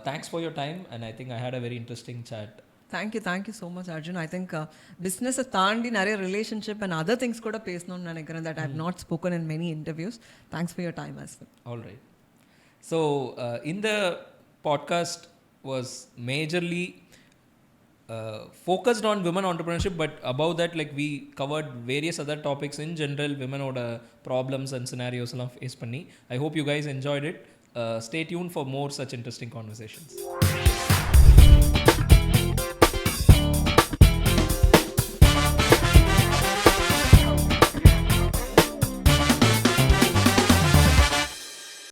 Thanks for your time, and I think I had a very interesting chat. Thank you so much, Arjun. I think business தாண்டி நிறைய relationship and other things கூட பேசணும்னு நினைக்கிறேன் that I have not spoken in many interviews. Thanks for your time as well. All right. So in the podcast was majorly focused on women entrepreneurship, but above that, like, we covered various other topics in general, women oda problems and scenarios la face panni. I hope you guys enjoyed it. Stay tuned for more such interesting conversations.